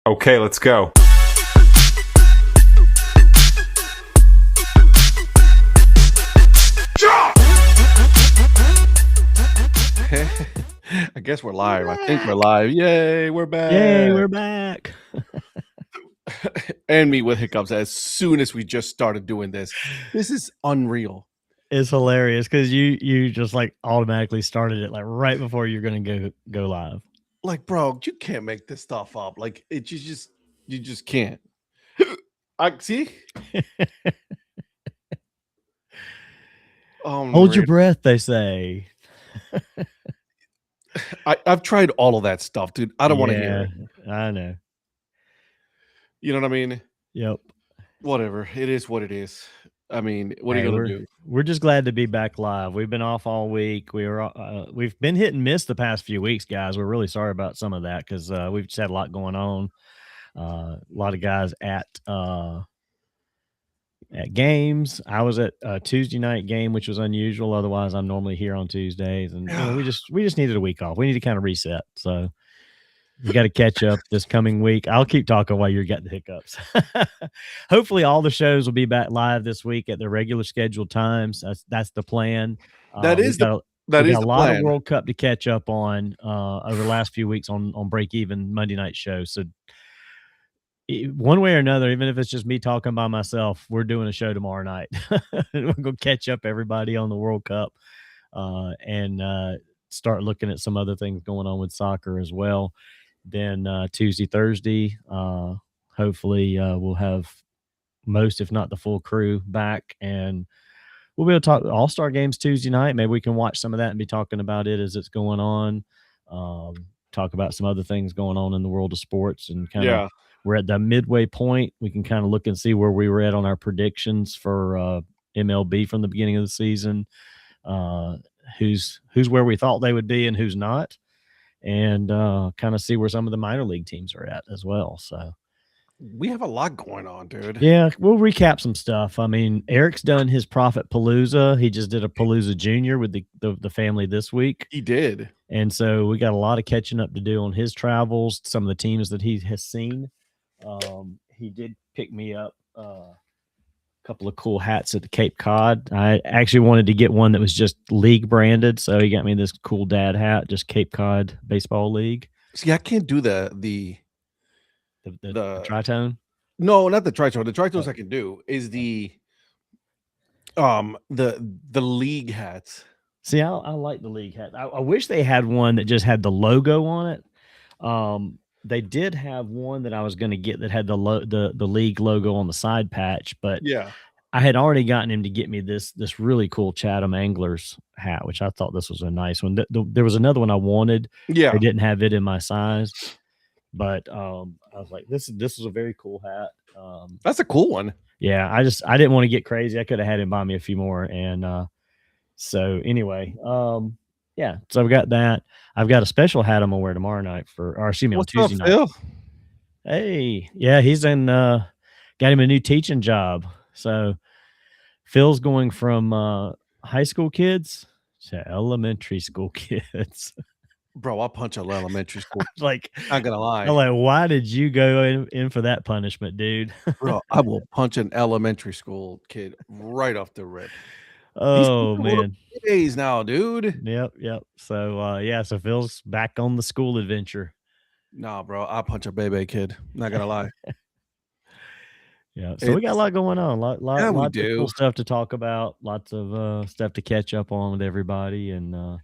Okay, let's go. I guess we're live. I think we're live. Yay, we're back. Yay, we're back. And me with hiccups as soon as we just started doing this. This is unreal. It's hilarious because you just like automatically started it like right before you're gonna go live. Like, bro, you can't make this stuff up. Like, you just can't. I see. Hold your breath, they say. I've tried all of that stuff, dude. I don't want to hear it. I know. You know what I mean? Yep. Whatever. It is what it is. I mean, what are you gonna do? We're just glad to be back live. We've been off all week. We've been hit and miss the past few weeks, guys. We're really sorry about some of that because we've just had a lot going on. A lot of guys at games. I was at a Tuesday night game, which was unusual. Otherwise, I'm normally here on Tuesdays, and we just needed a week off. We need to kind of reset. So we got to catch up this coming week. I'll keep talking while you're getting the hiccups. Hopefully, all the shows will be back live this week at their regular scheduled times. That's the plan. That is a the lot plan. of World Cup to catch up on over the last few weeks on break even Monday night shows. So one way or another, even if it's just me talking by myself, we're doing a show tomorrow night. We're going to catch up everybody on the World Cup and start looking at some other things going on with soccer as well. Then Tuesday, Thursday, hopefully we'll have most, if not the full crew back, and we'll be able to talk All-Star games Tuesday night. Maybe we can watch some of that and be talking about it as it's going on. Talk about some other things going on in the world of sports and kind of we're at the midway point. We can kind of look and see where we were at on our predictions for MLB from the beginning of the season. Who's where we thought they would be and who's not. And kind of see where some of the minor league teams are at as well. So we have a lot going on, dude. Yeah, we'll recap some stuff. I mean, Eric's done his Profit Palooza. He just did a Palooza Junior with the family this week. He did. And so we got a lot of catching up to do on his travels, some of the teams that he has seen. He did pick me up a couple of cool hats at the Cape Cod. I actually wanted to get one that was just league branded, so he got me this cool dad hat, just Cape Cod Baseball League. See, I can't do the tritone. No, not the tritone. The tritones I can do is the league hats. See, I like the league hat. I wish they had one that just had the logo on it. They did have one that I was going to get that had the league logo on the side patch, but I had already gotten him to get me this really cool Chatham Anglers hat, which I thought this was a nice one. There was another one I wanted. Yeah, I didn't have it in my size, but I was like, this is a very cool hat. That's a cool one. Yeah, I didn't want to get crazy. I could have had him buy me a few more, and so anyway, yeah, so I've got that. I've got a special hat I'm gonna wear tomorrow night on Tuesday night. Phil? Hey, yeah, he's got him a new teaching job. So Phil's going from high school kids to elementary school kids. Bro, I'll punch an elementary school. Like, not gonna lie. I'm like, why did you go in for that punishment, dude? Bro, I will punch an elementary school kid right off the rip. Oh man, days now, dude. Yep. So so Phil's back on the school adventure. Nah, bro, I'll punch a baby kid. Not gonna lie. Yeah, so we got a lot going on. Lots of cool stuff to talk about. Lots of stuff to catch up on with everybody, and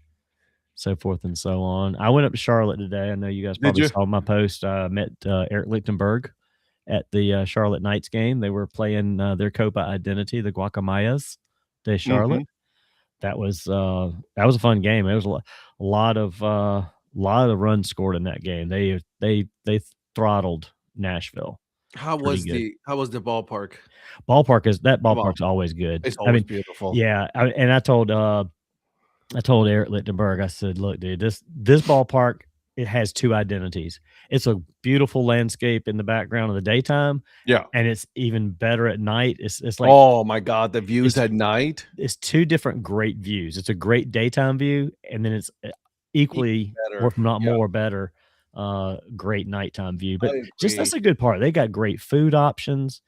so forth and so on. I went up to Charlotte today. I know you guys probably saw my post. I met Eric Lichtenberg at the Charlotte Knights game. They were playing their Copa Identity, the Guacamayas de Charlotte. That was a fun game. It was a lot of runs scored in that game. They throttled Nashville. How was the ballpark? Ballpark's always good. It's always beautiful. Yeah, I told Eric Lichtenberg, I said, look, dude, this ballpark, it has two identities. It's a beautiful landscape in the background in the daytime. Yeah. And it's even better at night. It's like, oh my God, the views at night. It's two different great views. It's a great daytime view, and then it's equally, or if not more, better great nighttime view. But I just that's agree. a good part. They got great food options.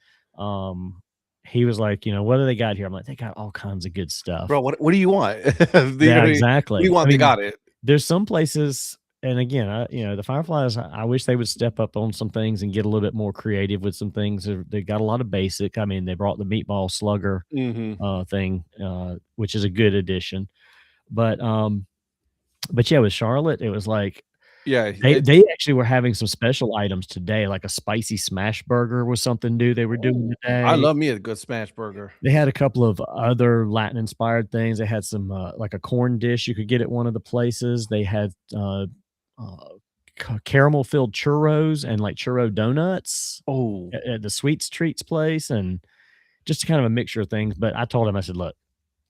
He was like, what do they got here? I'm like, they got all kinds of good stuff. Bro, what do you want? Yeah, What do you exactly. I want? They mean, got it. there's some places, and again, the Fireflies, I wish they would step up on some things and get a little bit more creative with some things. They got a lot of basic. I mean, they brought the meatball slugger Mhm. thing, which is a good addition. But yeah, with Charlotte, it was like Yeah, they actually were having some special items today, like a spicy smash burger was something new they were doing I today. love me a good smash burger. They had a couple of other Latin inspired things. They had some like a corn dish you could get at one of the places. They had uh, caramel filled churros and like churro donuts Oh, at the Sweets Treats place, and just kind of a mixture of things. But I told him, I said, look,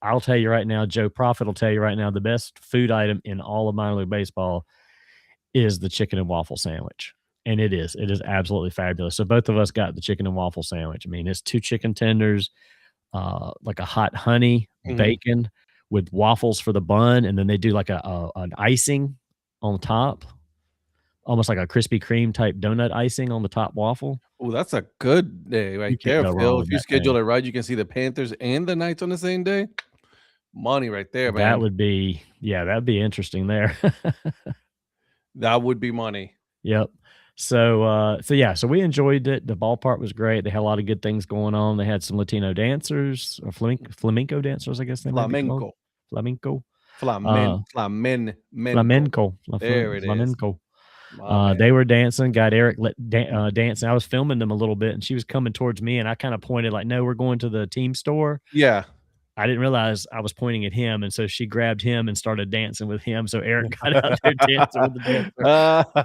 I'll tell you right now, Joe Profit will tell you right now, the best food item in all of minor league baseball is the chicken and waffle sandwich. And it is. It is absolutely fabulous. So both of us got the chicken and waffle sandwich. I mean, it's 2 chicken tenders, like a hot honey, mhm. bacon with waffles for the bun, and then they do like an icing on top, almost like a Krispy Kreme type donut icing on the top waffle. Oh, that's a good day You right can't there, go wrong Phil. with If you that schedule thing. it right, you can see the Panthers and the Knights on the same day. Money right there, That man. would be yeah, that'd be interesting there. That would be money. Yep. So yeah, so we enjoyed it. The ballpark was great. They had a lot of good things going on. They had some Latino dancers or flamenco dancers, I guess they might be called. Flamenco. Flamenco. Uh, Flamenco. flamenco. There it is. Flamenco. My man. They were dancing, got Eric dancing. I was filming them a little bit and she was coming towards me and I kind of pointed like, no, we're going to the team store. Yeah. I didn't realize I was pointing at him, and so she grabbed him and started dancing with him, so Eric got out there dancing with the dancer.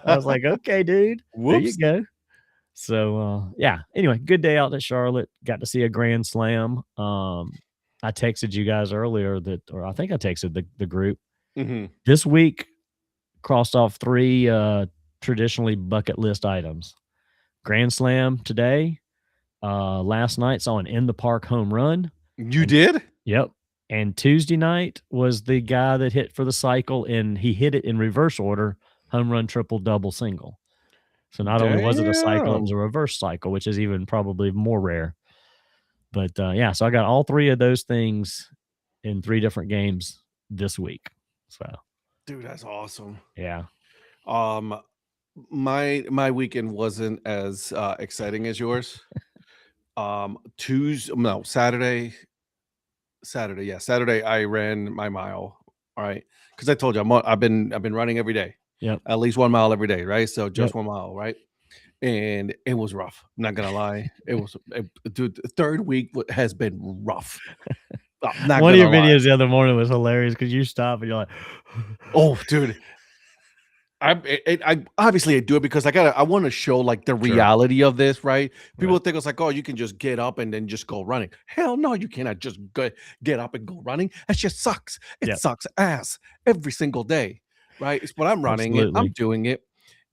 I was like, "Okay, dude, there you Whoops. go." So, yeah, anyway, good day out at Charlotte, got to see a grand slam. I texted you guys earlier or I think I texted the group. Mhm. This week crossed off 3, traditionally bucket list items. Grand slam today, last night saw an in the park home run, You and did? yep. And Tuesday night was the guy that hit for the cycle, and he hit it in reverse order, home run, triple, double, single. So not only was it a cycle, it was Damn. a reverse cycle, which is even probably more rare. But yeah, so I got all 3 of those things in 3 different games this week. So Dude, that's awesome. yeah. Um, my weekend wasn't as exciting as yours. Tuesday, no, Saturday, yeah, Saturday I ran my mile. All right, because I told you I've been running every day, Yep. at least 1 mile every day, right? So just Yep. 1 mile, right? And it was rough. I'm not gonna lie, dude. The third week has been rough. I'm not One of gonna your lie. videos the other morning was hilarious because you stop and you're like, Oh, dude, I obviously I do it because I want to show like the sure. reality of this, right? People Right. think it's like, oh, you can just get up and then just go running. Hell no, you cannot just get up and go running. That just sucks. It Yep. sucks ass every single day, right? It's when I'm running it, I'm Absolutely. doing it,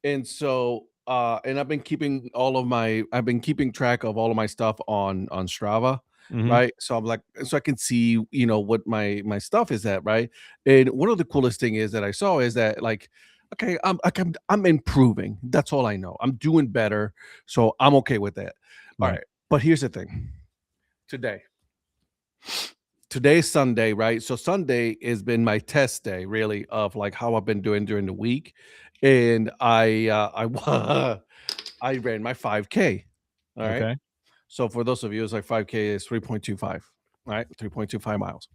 and so and I've been keeping track of all of my stuff on Strava, Mhm. right? So I'm like, so I can see what my stuff is at, right? And one of the coolest thing is that I saw is that like okay, I'm improving. That's all I know. I'm doing better, so I'm okay with that. All Right. right, but here's the thing. Today, today's Sunday, right? So Sunday has been my test day, really, of like how I've been doing during the week, and I ran my 5K. All right. Okay. So for those of you, it's like 5K is 3.25. All right, 3.25 miles.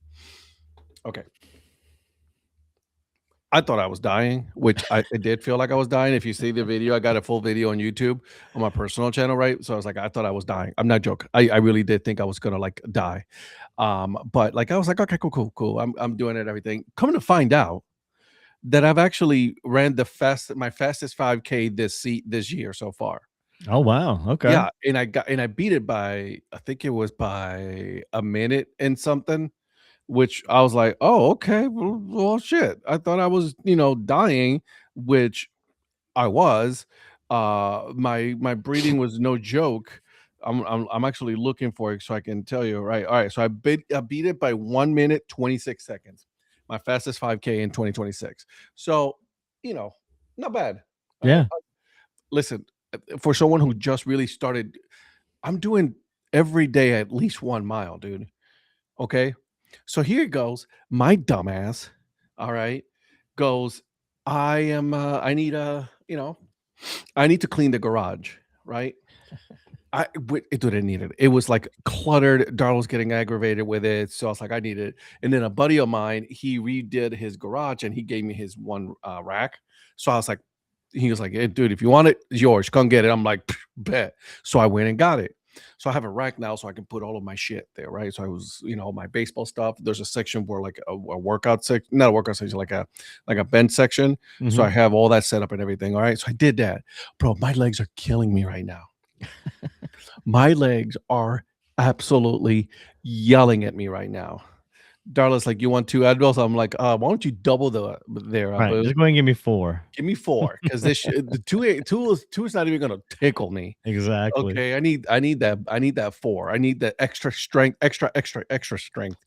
Okay. I thought I was dying, which it did feel like I was dying. If you see the video, I got a full video on YouTube on my personal channel, right? So I was like, I thought I was dying. I'm not joking. I really did think I was gonna like die. But like I was like, okay, cool. I'm doing it, everything. Coming to find out that I've actually ran my fastest 5K this year so far. Oh, wow. Okay. Yeah, and I beat it by I think it was by a minute and something. Which I was like, "Oh, okay. Well, shit. I thought I was, dying," which I was. My breathing was no joke. I'm actually looking for it so I can tell you, right? All right, so I beat it by 1 minute, 26 seconds. My fastest 5K in 2026. So, you know, not bad. Yeah. Listen, for someone who just really started, I'm doing every day at least 1 mile, dude. Okay. So here it goes. My dumbass, all right, goes, I need I need to clean the garage, right? It didn't need it. It was like cluttered. Darla was getting aggravated with it. So I was like, I need it. And then a buddy of mine, he redid his garage and he gave me his one rack. So I was like, he was like, hey, dude, if you want it, it's yours. Come get it. I'm like, bet. So I went and got it. So I have a rack now so I can put all of my shit there, right? So I was, my baseball stuff. There's a section where like a workout section, not a workout section, like a bench section. So Mhm. I have all that set up and everything. All right. So I did that. Bro, my legs are killing me right now. My legs are absolutely yelling at me right now. Darla's like, "You want 2 Advils?" I'm like, why don't you double Right, boo? just go ahead and give me 4. Give me 4 because the 2 is not even gonna tickle me. Exactly. Okay, I need that 4. I need that extra strength, extra strength,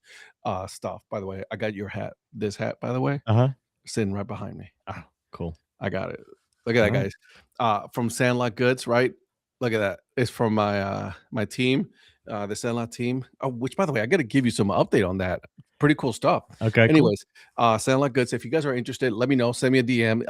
stuff. By the way, I got your hat. This hat, by the way, Uh-huh. sitting right behind me. Oh, cool. I got it. Look at that, Alright. guys. From Sandlot Goods, right? Look at that. It's from my team, the Sandlot team. Oh, which by the way, I gotta give you some update on that. Pretty cool stuff. Okay, cool. Anyways, Sandlot Goods, if you guys are interested, let me know. Send me a DM.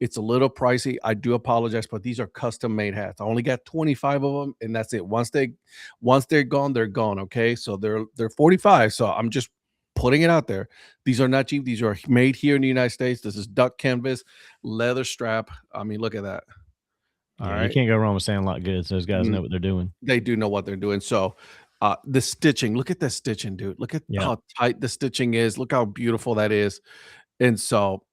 It's a little pricey. I do apologize, but these are custom made hats. I only got 25 of them, and that's it. Once they're gone, they're gone. Okay. So they're 45. So I'm just putting it out there. These are not cheap. These are made here in the United States. This is duck canvas, leather strap. I mean, look at that. All Yeah, you right. can't go wrong with Sandlot Goods. Those guys Mm, know what they're doing. they do know what they're doing. So, the stitching, look at the stitching, dude. Look at Yeah. how tight the stitching is. Look how beautiful that is. And so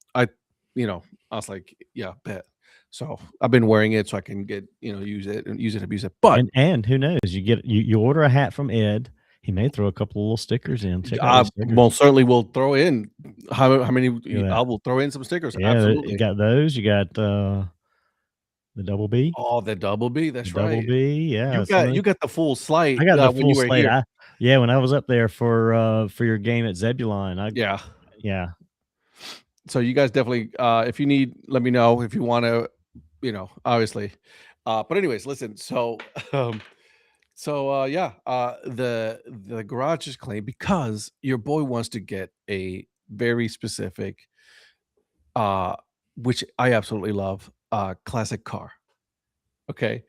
you know, I was like, yeah, bet. So I've been wearing it so I can use it and use it, abuse it. But And who knows? You order a hat from Ed, he may throw a couple of little stickers in. Check out I those stickers. most certainly will throw in how Look at many I that. will throw in some stickers. Yeah, you Absolutely. got those. You got, the double B. Oh, the double B. The That's double right. B, yeah, You some got of you got the full I slate got the when full you were slate. here. Yeah, when I was up there for your game at Zebulon, Yeah. yeah. So you guys definitely, if you need, let me know if you want to, obviously. But anyways, listen. So, um, yeah, the garage is clean because your boy wants to get a very specific, uh, which I absolutely love, classic car. Okay,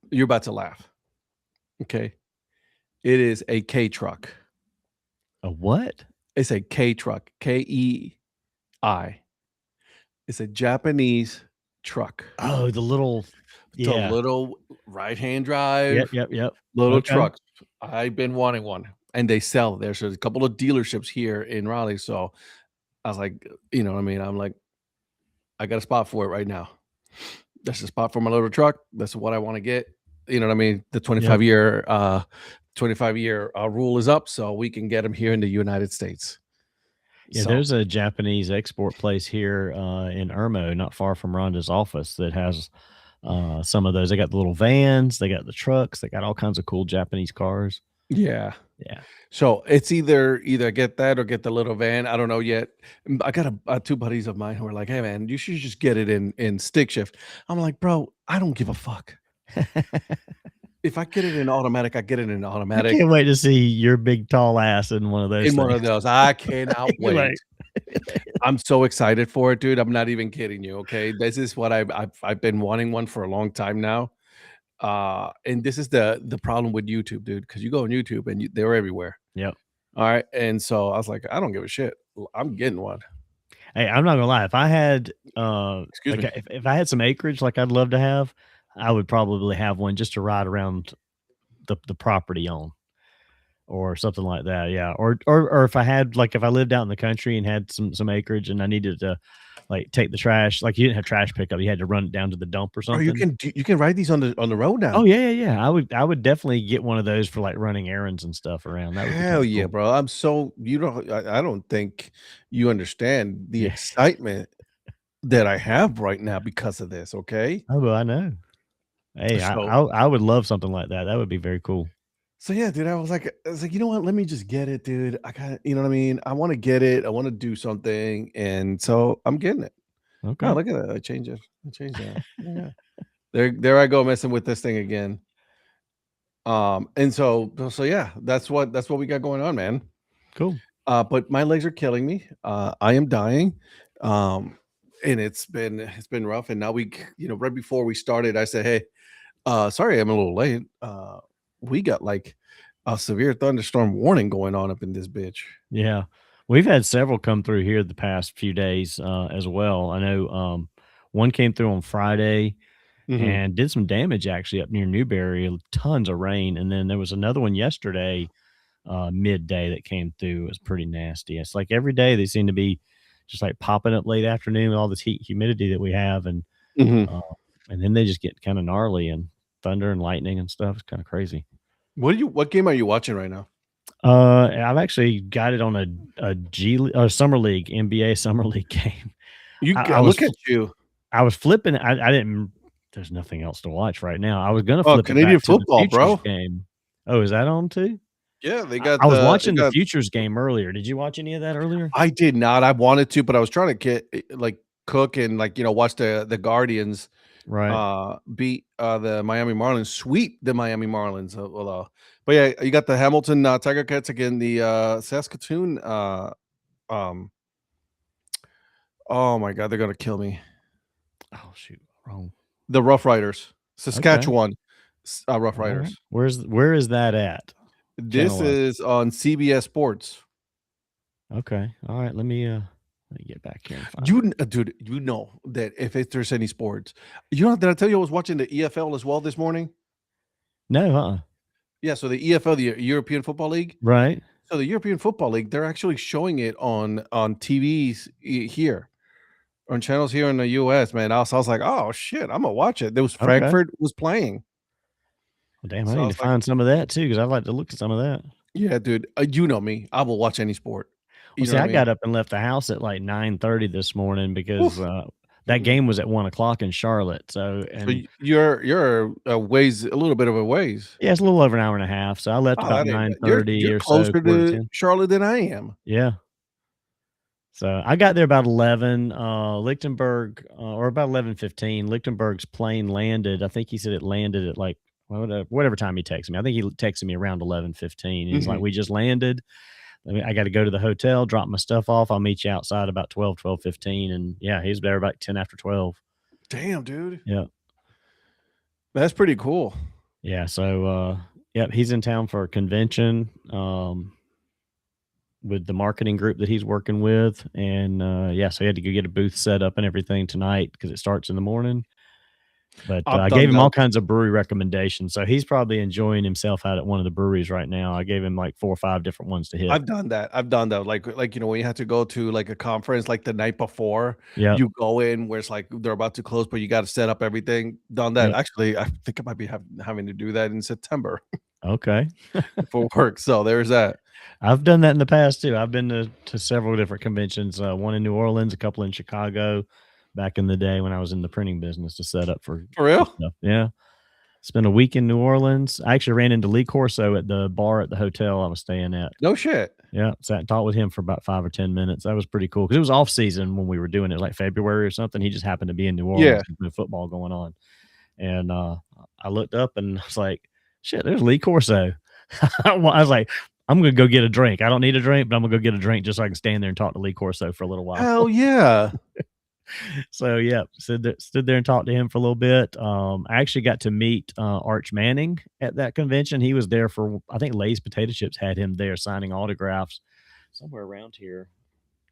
you're about to laugh. Okay, it is a K truck. A what? It's a K truck. KEI. It's a Japanese truck. Oh, the little The yeah. little right-hand Yep, drive, yep, yep. little Okay. trucks. I've been wanting one, and they sell. There's a couple of dealerships here in Raleigh, so I was like, you know what I mean? I'm like, I got a spot for it right now. That's a spot for my little truck. That's what I wanna get. You know what I mean? The Yep. 25-year rule is up, so we can get them here in the United States. Yeah, So, there's a Japanese export place here, in Irmo, not far from Rhonda's office that has, some of those. They got the little vans, they got the trucks, they got all kinds of cool Japanese cars. yeah. Yeah. So it's either get that or get the little van. I don't know yet. I got 2 buddies of mine who are like, "Hey, man, you should just get it in stick shift." I'm like, "Bro, I don't give a fuck. If I get it in automatic, I get it in I automatic." can't wait to see your big tall ass in one of those In one things. of those, I cannot You're wait. like I'm so excited for it, dude. I'm not even kidding you, okay? This is what I've been wanting one for a long time now. And this is the problem with YouTube, dude, because you go on YouTube and they're everywhere. Yep. All right. And so I was like, I don't give a shit. I'm getting one. Hey, I'm not gonna lie, if I had, Excuse me. if I had some acreage like I'd love to have, I would probably have one just to ride around the property on or something like that, yeah, or if I had like, if I lived out in the country and had some acreage and I needed to, like, take the trash, like, you didn't have trash pickup, you had to run it down to the dump or Bro, you something. can you can ride these on the road Oh, now. yeah, yeah, yeah, I would definitely get one of those for, like, running errands and stuff around, that would be Hell kinda yeah, cool. bro. I'm so you don't I don't think you understand the Yeah. excitement that I have right now because of this, okay? Oh, well, I know. Hey, So I would love something like that, that would be very cool. so yeah, dude, I was like, you know what? Let me just get it, dude. I got, you know what I mean? I want to get it. I want to do something. And so I'm getting it. Okay. Oh, look at that. I changed it. I changed that. Yeah. There I go messing with this thing again. And so yeah, that's what we got going on, man. Cool. But my legs are killing me. I am dying. Um, and it's been rough. And now right before we started, I said, "Hey, sorry, I'm a little late. We got like a severe thunderstorm warning going on up in this bitch." Yeah. We've had several come through here the past few days, as well. I know, one came through on Friday Mhm. and did some damage actually up near Newberry, tons of rain. And then there was another one yesterday, midday that came through. It was pretty nasty. It's like every day they seem to be just like popping up late afternoon with all this heat humidity that we have. Mhm. Uh, and then they just get kind of gnarly and thunder and lightning and stuff. It's kind of crazy. What game are you watching right now? I've actually got it on a summer league, NBA summer league game. You I, I got was look at fl- you. I was flipping. I didn't. There's nothing else to watch right now. I was gonna Oh, flip it back Canadian to the football, futures bro. game. Oh, is that on too? Yeah, they I got was they watching the got futures game earlier. Did you watch any of that earlier? I did not. I wanted to, but I was trying to get like cook and watch the Guardians Right. beat the Miami Marlins, sweep the Miami Marlins. But yeah, you got the Hamilton Tiger Cats again, the Saskatoon um oh my god, they're gonna kill me. Oh shoot, wrong. The Rough Riders, Okay. Saskatchewan Rough All right. Riders. Where is that at? This Channel wise. is on CBS Sports. Okay. All right. Let me get back here and find it. Dude, you know that there's any sports, did I tell you I was watching the EFL as well this morning? No, Yeah, so the EFL, the European Football League. right. So the European Football League, they're actually showing it on TVs here, on channels here in the US, man. I was like, "Oh shit, Imma watch it." There was Okay. Frankfurt was playing. Well, damn, I So I need to was like, find some of that too because I'd like to look at some of that. "Yeah, dude, you know me. I will watch any sport." Well, You know see, what I I mean? got up and left the house at like 9:30 this morning because Oof. that Mm-mm. game was at 1 o'clock in Charlotte. So, So and you're a little bit of a ways. yeah, it's a little over an hour and a half. So I left Oh, about that ain't bad. 9:30 You're or so, closer quarter to to 10. Charlotte than I am. Yeah. So I got there about 11. Lichtenberg, or about 11:15. Lichtenberg's plane landed. I think he said it landed at like whatever time he texted me. I think he texted me around 11:15. He's like, Mhm. "We just landed. I got to go to the hotel, drop my stuff off. I'll meet you outside about 12:15." And yeah, he's there about 10 after 12. Damn, dude. Yeah. That's pretty cool. Yeah. So, yep, he's in town for a convention, with the marketing group that he's working with. And, yeah, so he had to go get a booth set up and everything tonight because it starts in the morning. But I've I gave done him that. all kinds of brewery recommendations. So he's probably enjoying himself out at one of the breweries right now. I gave him like 4 or 5 different ones to hit. I've done that. I've done that. When you have to go to like a conference like the night before, Yep. you go in where it's like they're about to close, but you got to set up everything. Done that. Yep. Actually, I think I might be having to do that in September Okay. for work. So there's that. I've done that in the past too. I've been to several different conventions, one in New Orleans, a couple in Chicago back in the day when I was in the printing business to set up For for real? stuff. Yeah. Spent a week in New Orleans. I actually ran into Lee Corso at the bar at the hotel I was staying at. No shit. Yeah, sat and talked with him for about 5 or 10 minutes. That was pretty cool because it was off season when we were doing it, like February or something. He just happened to be in New Yeah. Orleans with no football going on. And I looked up and I was like, shit, there's Lee Corso. I was like, I'm going to go get a drink. I don't need a drink, but I'm going to go get a drink just so I can stand there and talk to Lee Corso for a little while. Hell yeah. So yeah, stood there and talked to him for a little bit. I actually got to meet Arch Manning at that convention. He was there for, I think Lay's Potato Chips had him there signing autographs somewhere around here.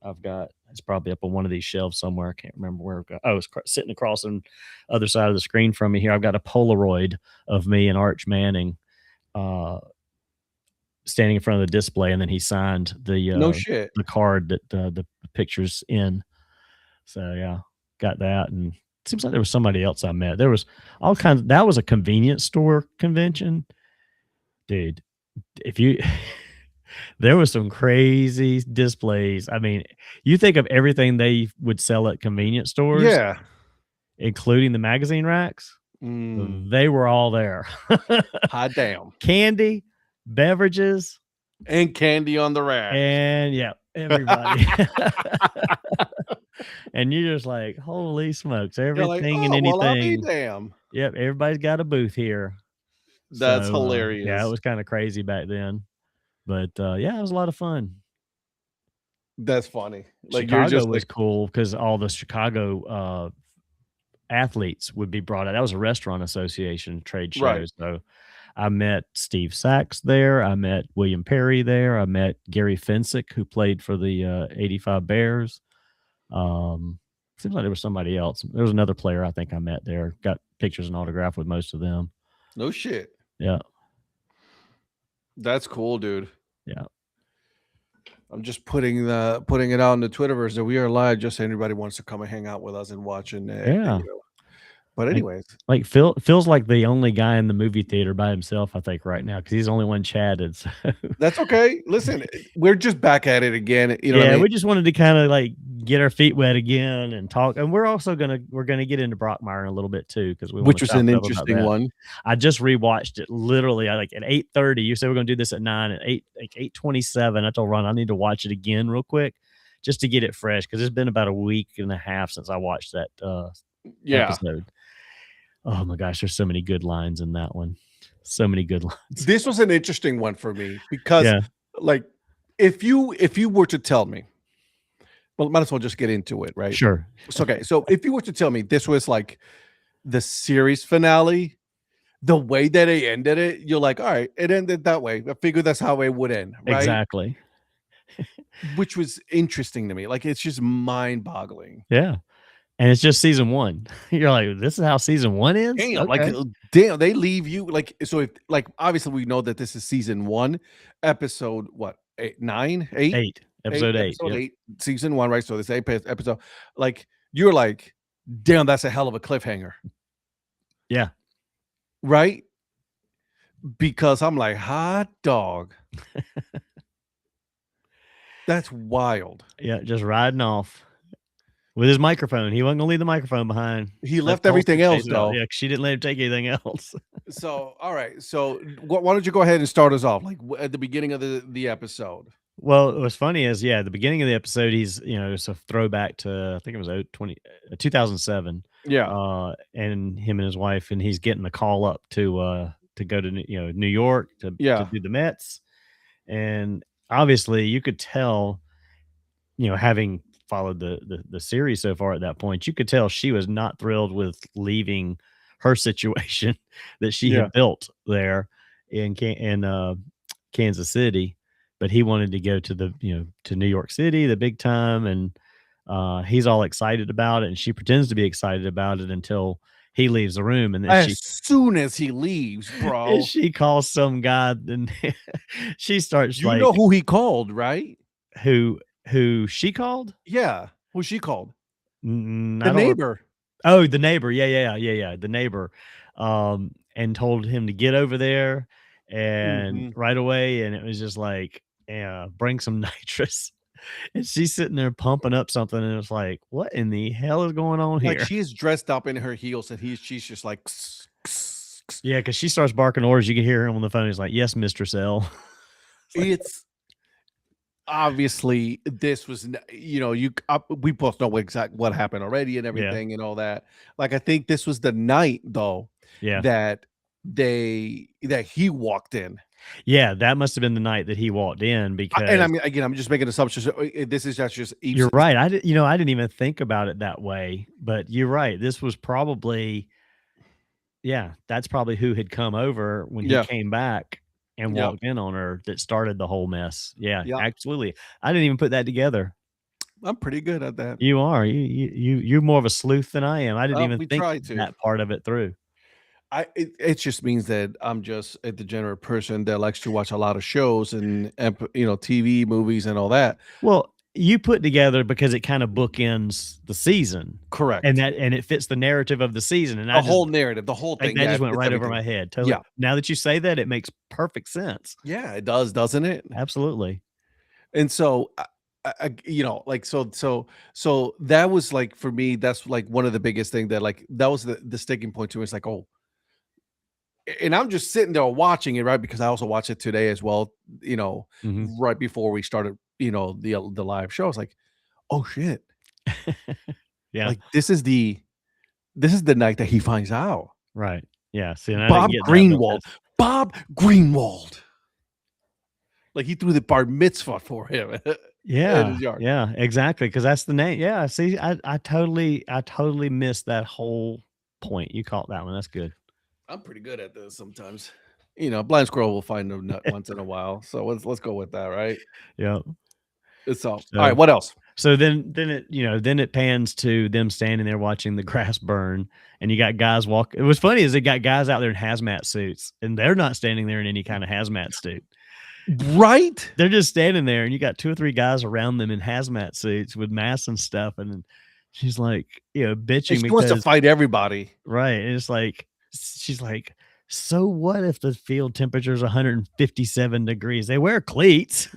It's probably up on one of these shelves somewhere. I can't remember where. Oh, it's sitting across on the other side of the screen from me here. I've got a Polaroid of me and Arch Manning uh, standing in front of the display, and then he signed No shit. the card that the picture's in. So yeah, got that. And it seems like there was somebody else I met. There was all kinds. That was a convenience store convention, dude. If you there was some crazy displays. I mean, you think of everything they would sell at convenience stores, Yeah. including the magazine racks. Mm. They were all there. Hot damn. Candy, beverages, And candy on the rack. and yeah, everybody. And you're just like, holy smokes, You're like, everything and "Oh, well, I'll be anything. damn." Yep, everybody's got a booth here. That's So yeah, it hilarious. was kind of crazy back then. But yeah, it was a lot of fun. That's funny. Like, you're Chicago just was like cool because all the Chicago athletes would be brought out. That was a restaurant association trade show. right. So I met Steve Sachs there. I met William Perry there. I met Gary Fensick, who played for the '85 Bears. Um, Seems like there was somebody else. There was another player I think I met there. Got pictures and autograph with most of them. No shit. Yeah, That's cool, dude. yeah, I'm just putting it out in the Twitterverse that we are live just so anybody wants to come and hang out with us and watch yeah. but Like, anyways, feels like the only guy in the movie theater by himself. I think right now because he's the only one chatted. So that's okay. Listen, we're just back at it again, you know what I yeah, mean? we just wanted to kind of like get our feet wet again and talk. And we're gonna get into Brockmire in a little bit too because we want Which to was chop an it up about interesting that. one. I just rewatched it literally like at 8:30. You said we're gonna do this at 9 at 8 like 8:27. I told Ron I need to watch it again real quick just to get it fresh because it's been about a week and a half since I watched that Yeah. episode. Oh my gosh, there's so many good lines in that one. So many good lines. This was an interesting one for me because, Yeah, like, if you were to tell me, well, might as well just get into it, right? sure. So, okay, so if you were to tell me this was like the series finale, the way that they ended it, you're like, all right, it ended that way. I figured that's how it would end, right? Exactly. Which was interesting to me. Like, it's just mind-boggling. Yeah. And it's just season 1. You're like, "This is how season 1 ends? Damn, like, Okay." damn, they leave you like so if like obviously we know that this is season one, episode what, eight, nine, eight, 8. Episode 8, episode yep. eight, season one, right? So this episode, like you're like, damn, that's a hell of a cliffhanger, Yeah. right? Because I'm like, hot dog. That's wild. Yeah, just riding off with his microphone. He wasn't gonna leave the microphone behind. He Left left the whole everything else suitcase out. though. Yeah, 'cause she didn't let him take anything else. So, all right. So, why don't you go ahead and start us off, like at the beginning of the episode? Well, what's funny is, yeah, at the beginning of the episode, it's a throwback to I think it was 2007, Yeah, and him and his wife, and he's getting the call up to go to New York to yeah. do the Mets, and obviously you could tell, having followed the series so far at that point, you could tell she was not thrilled with leaving her situation that she Yeah. had built there in Kansas City, but he wanted to go to New York City, the big time, and he's all excited about it, and she pretends to be excited about it until he leaves the room, and then As soon as he leaves, and bro. she calls some guy, and she starts You know like who he called, right? who she called? Yeah, who she called? The I don't. neighbor. Oh, the neighbor. Yeah. The neighbor, and told him to get over there and Mhm. right away. And it was just like, yeah, bring some nitrous. And she's sitting there pumping up something, and it's like, what in the hell is going on Like, here? she is dressed up in her heels, and she's just like, "Ks, ks, ks." Yeah, because she starts barking orders. You can hear him on the phone. He's like, "Yes, Mistress L." It's like, It's obviously this was, we both know what happened already and yeah, everything and all that. Like, I think this was the night though yeah, that that he walked in. yeah. That must have been the night that he walked in And I because mean, again, I'm just making assumptions. This is just you're right. I didn't even think about it that way, but you're right. This was probably, yeah, that's probably who had come over when he yeah, came back and yeah, walked in on her that started the whole mess. Yeah, yeah. absolutely. I didn't even put that together. I'm pretty good at that. You are. You're more of a sleuth than I am. I didn't even We think try to. that part of it through. It just means that I'm just a degenerate person that likes to watch a lot of shows and TV, movies, and all that. Well, you put together because it kind of bookends the season, and Correct. it fits the narrative of the season, and The whole narrative, the whole like, thing. that Yeah, just it went fits right over everything. my head. Totally. Yeah, Now that you say that, it makes perfect sense. yeah, it does, doesn't it? Absolutely. And so, like so that was like for me. That's like one of the biggest thing that like that was the sticking point to me. It's like, oh, and I'm just sitting there watching it, right? Because I also watched it today as well. Mhm. Right before we started, the live show. I was like, oh shit. Yeah, Like, this is the night that he finds out. right. Yeah, see, and I didn't Bob get that, but Greenwald. Bob Greenwald. Like, he threw the bar mitzvah for him in yeah, his yard. yeah, exactly, because that's the name. Yeah, see, I totally missed that whole point. You caught that one. That's good. I'm pretty good at this sometimes. Blind squirrel will find a nut once in a while, so let's go with that, right? Yeah. It's all So right, what else? so then it pans to them standing there watching the grass burn, and you got guys walk it was funny is they got guys out there in hazmat suits, and they're not standing there in any kind of hazmat suit. Right? They're just standing there, and you got 2 or 3 guys around them in hazmat suits with masks and stuff, and then she's like, And bitching she wants to because fight everybody. right, and it's like she's like, "So what if the field temperature is 157 degrees? They wear cleats."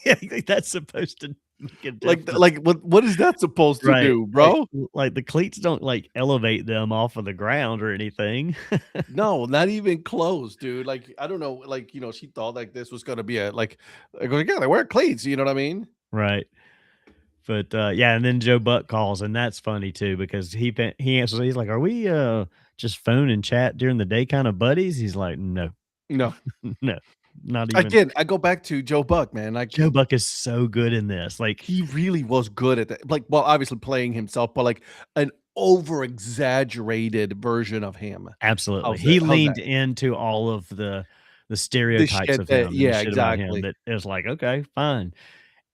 Yeah, like that's supposed to make a Like difference. like, what is that supposed to Right, do, bro? like, the cleats don't, like, elevate them off of the ground or anything. No, not even close, dude. Like, I don't know, like, she thought like this was gonna be yeah, they wear cleats, you know what I mean? Right, but, yeah, and then Joe Buck calls, and that's funny too because he answers, he's like, "Are we, just phone and chat during the day kinda buddies?" He's like, "No, No. no, not even." Again, I go back to Joe Buck, man. Like, Joe Buck is so good in this, like he really was good at that. Like, well, obviously playing himself, but like an over exaggerated version of him. absolutely, How's he that? How's that? leaned into all of the The stereotypes shit of that him and the yeah, shit about him exactly. that is like, "Okay, fine."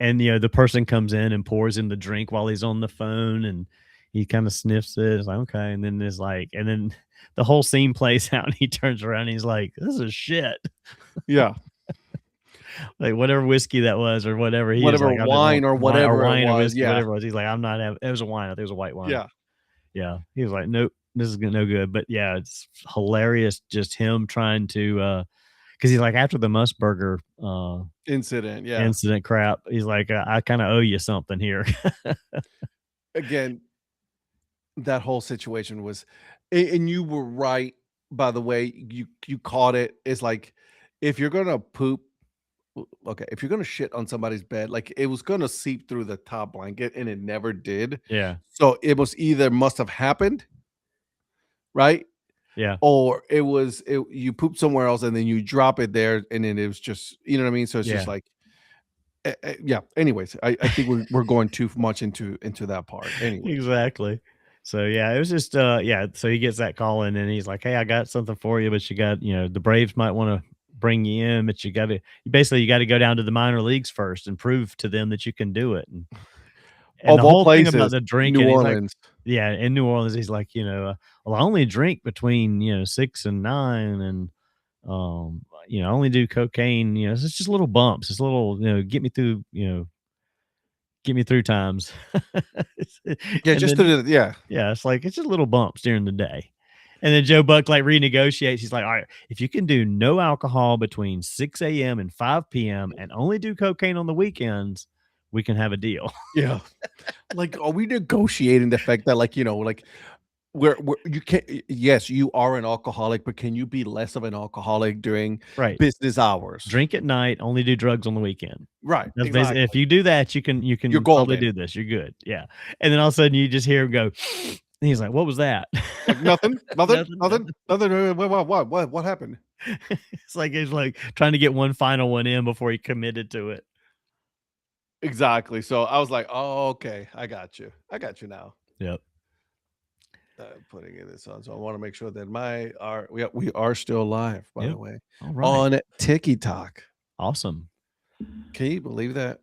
And, the person comes in and pours him the drink while he's on the phone, and he kinda sniffs it, it's like, "Okay," and then there's like and then the whole scene plays out, and he turns around, and he's like, "This is shit." Yeah. Like, whatever whiskey that was or whatever, he is Whatever like, "I'm just wine or whatever it wine or was. whiskey," Yeah. whatever it was, he's like, "I'm not having" it was a wine, I think it was a white wine. Yeah. Yeah, he was like, "Nope, this is no good," but, yeah, it's hilarious just him trying to, because he's like, after the Musburger, Incident. Yeah. incident crap, he's like, I kinda owe you something here." Again, that whole situation was and you were right, by the way, you caught it. It's like, if you're gonna poop okay, if you're gonna shit on somebody's bed, like, it was gonna seep through the top blanket, and it never did. Yeah, So, it was either must have happened, right? yeah, Or you poop somewhere else, and then you drop it there, and then it was just you know what I mean? So, it's just yeah. like yeah, anyways, I think we're going too much into that part. Anyways. Exactly. So, yeah, it was just, yeah, so he gets that call in and he's like, "Hey, I got something for you, but you got the Braves might wanna bring you in, but you gotta go down to the minor leagues first and prove to them that you can do it," and Of the all whole thing about places, the New drinking, he's like Orleans. yeah, in New Orleans, he's like, "Well, I only drink between, 6 and 9 and, I only do cocaine, it's just little bumps, it's little, get me through times." Yeah, And just then to the yeah. yeah, it's like it's just little bumps during the day. And then Joe Buck like renegotiates. He's like, "All right, if you can do no alcohol between 6 a.m. and 5 p.m. and only do cocaine on the weekends, we can have a deal." Yeah. Like, are we negotiating the fact that, like, like, we're you can't yes, you are an alcoholic, but can you be less of an alcoholic during Right. business hours? Drink at night, only do drugs on the weekend. Right, That's basically if exactly. you do that, you You're can probably golden. do this. You're good. Yeah. And then all of a sudden you just hear him go, and he's like, "What was that?" Like, nothing, nothing, Nothing, nothing, nothing. nothing, what happened? It's like trying to get one final one in before he committed to it. Exactly, so I was like, "Oh, okay, I got you. I got you now." Yep. Putting in this on, so I wanna make sure that we are still live, by the Yep. way, All right. on TikTok. Awesome. Can you believe that?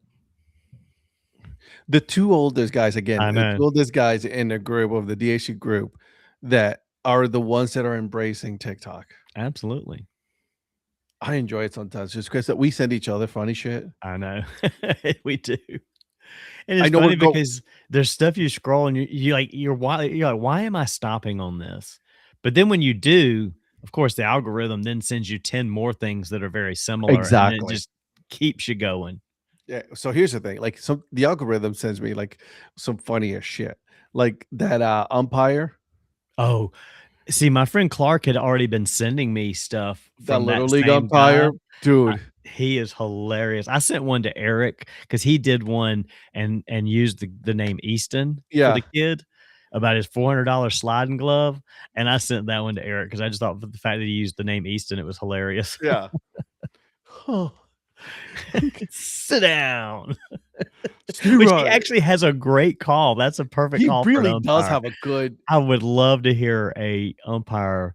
The 2 oldest guys, again, I the know. 2 oldest guys in the group of the DHC group that are the ones that are embracing TikTok. Absolutely. I enjoy it sometimes just because that we send each other funny shit. I know. We do. And I it's know we're funny go because there's stuff you scroll and you're like, "Why am I stopping on this?" But then when you do, of course, the algorithm then sends you 10 more things that are very similar, and it exactly. just keeps you going. Yeah, so here's the thing, like, the algorithm sends me, like, some funniest shit, like that, umpire. Oh, See, my friend Clark had already been sending me stuff That from that little league same guy. umpire, dude. He is hilarious. I sent one to Eric because he did one and used the name Easton for Yeah, the kid about his $400 sliding glove, and I sent that one to Eric because I just thought for the fact that he used the name Easton, it was hilarious. yeah. Huh. Sit down. Which he Right. actually has a great call. That's a perfect He call for an really does umpire. have a good I would love to hear a umpire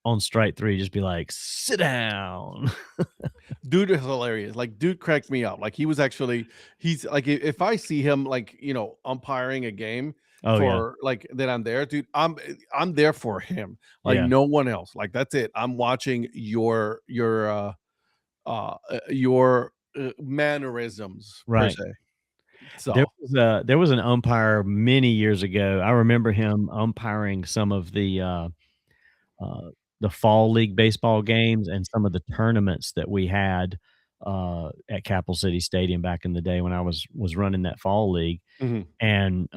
on strike 3 just be like, "Sit down." dude is hilarious. Like, dude cracked me up. Like, he's like, if I see him like, umpiring a game Oh, yeah. for like that I'm there, dude, I'm there for him. Like Yeah. no one else. Like that's it. I'm watching your mannerisms per Right. se. So, There was an umpire many years ago. I remember him umpiring some of uh, the fall league baseball games and some of the tournaments that we had, at Capital City Stadium back in the day when I was running that fall league, mhm. and,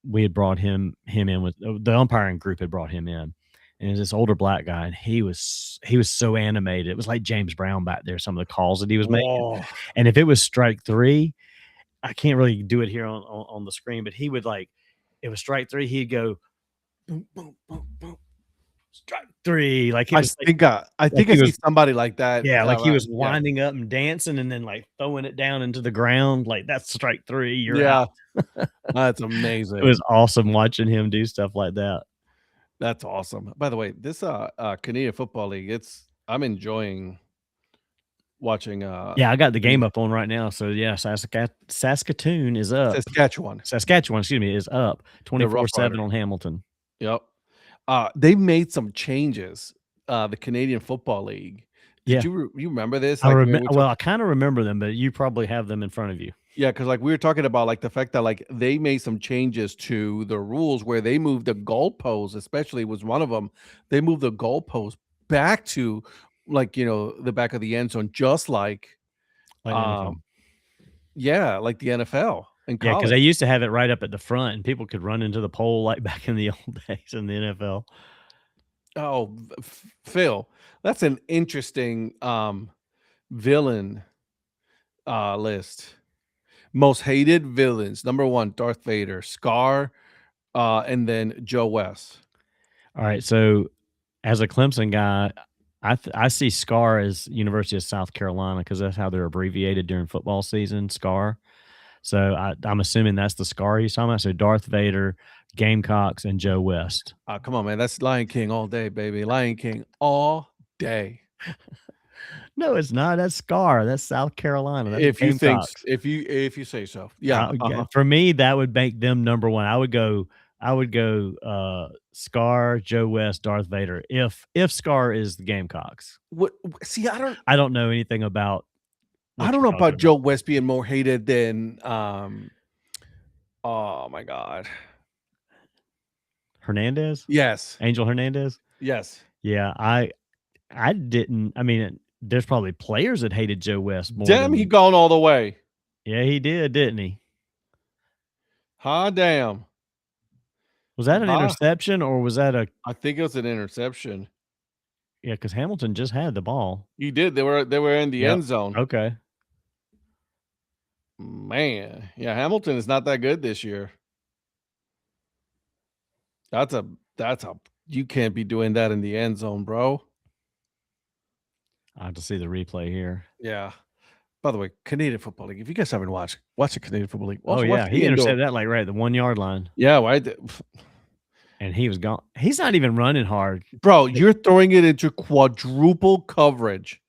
we had brought him in with the umpiring group had brought him in, and he's this older black guy, and he was so animated. It was like James Brown back there, some of the calls that he was making, Whoa. and if it was strike 3, I can't really do it here on the screen, but he would like it was strike 3, he'd go, "Boom, boom, boom, boom, strike 3," like it was I like think I he see was somebody like that yeah, like he was around. Yeah. winding up and dancing and then, like, throwing it down into the ground, like, "That's strike 3, you're out." Yeah. That's It amazing. was awesome watching him do stuff like that. That's awesome. By the way, this Canadian Football League, I'm enjoying watching Yeah, I got the game the up on right now, so yeah, Saskatoon is up. Saskatchewan, Saskatchewan, excuse me, is up the Rough 24-7 Riders. on Hamilton. Yep. They made some changes, the Canadian Football League. Yeah, You remember this? Like, we were I kinda remember them, but you probably have them in front of you. yeah, because like, we were talking about, like, the fact that, like, they made some changes to the rules where they moved the goalposts, especially was one of them. They moved the goalpost back to, like, the back of the end zone, just Like the NFL. um yeah, like the NFL in Yeah, because they college. used to have it right up at the front, and people could run into the pole like back in the old days in the NFL. Oh, Phil, that's an interesting, villain, list. Most hated villains. Number 1, Darth Vader, Scar, and then Joe West. Alright, so as a Clemson guy, I see SCAR as University of South Carolina because that's how they're abbreviated during football season, SCAR. So I'm assuming that's the SCAR he's talking about. So Darth Vader, Gamecocks, and Joe West. Come on, man. That's Lion King all day, baby. Lion King all day. No, it's not. That's SCAR. That's South Carolina. That's If you think Gamecocks. if you say so. Yeah, uh-huh. For me, that would make them number 1. I would go, SCAR, Joe West, Darth Vader if SCAR is the Gamecocks. See, I don't know anything about I what don't you're know talking about about. Joe West being more hated than, oh my god. Hernandez? Yes. Angel Hernandez? Yes. Yeah, I didn't I mean, there's probably players that hated Joe West more Damn, he than gone all the way. yeah, he did, didn't he? Hot damn. Was that an Bye. interception or was that a I think it was an interception. yeah? Because Hamilton just had the ball. He did. They were in the Yep. end zone. Okay. Man, yeah, Hamilton is not that good this year. That's a you can't be doing that in the end zone, bro. I have to see the replay here. Yeah. By the way, Canadian Football League. If you guys haven't watch the Canadian Football League. Oh, Also watch yeah, the he indoor. intercepted that, like, right at the 1-yard line, Yeah, right. and he was gone. He's not even running hard. Bro, you're throwing it into quadruple coverage.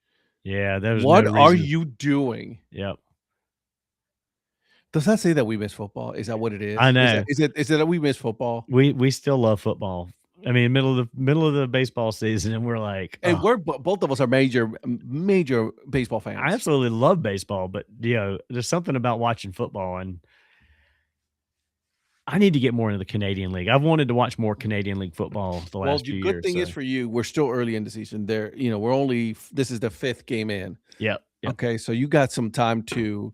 Yeah, there was no What are reason. you doing? Yep. Does that say that we miss football? Is that what it is? I Is know. it that we miss football? We still love football. I mean, middle of the baseball season, and we're like, And "Oh, we're both of us are major baseball I fans. absolutely love baseball," but, there's something about watching football, and I need to get more into the Canadian League. I've wanted to watch more Canadian League football the Well, last the few good years, thing is so for you, we're still early in the season. We're only this is the 5th game in. yep, yep, Okay, so you got some time to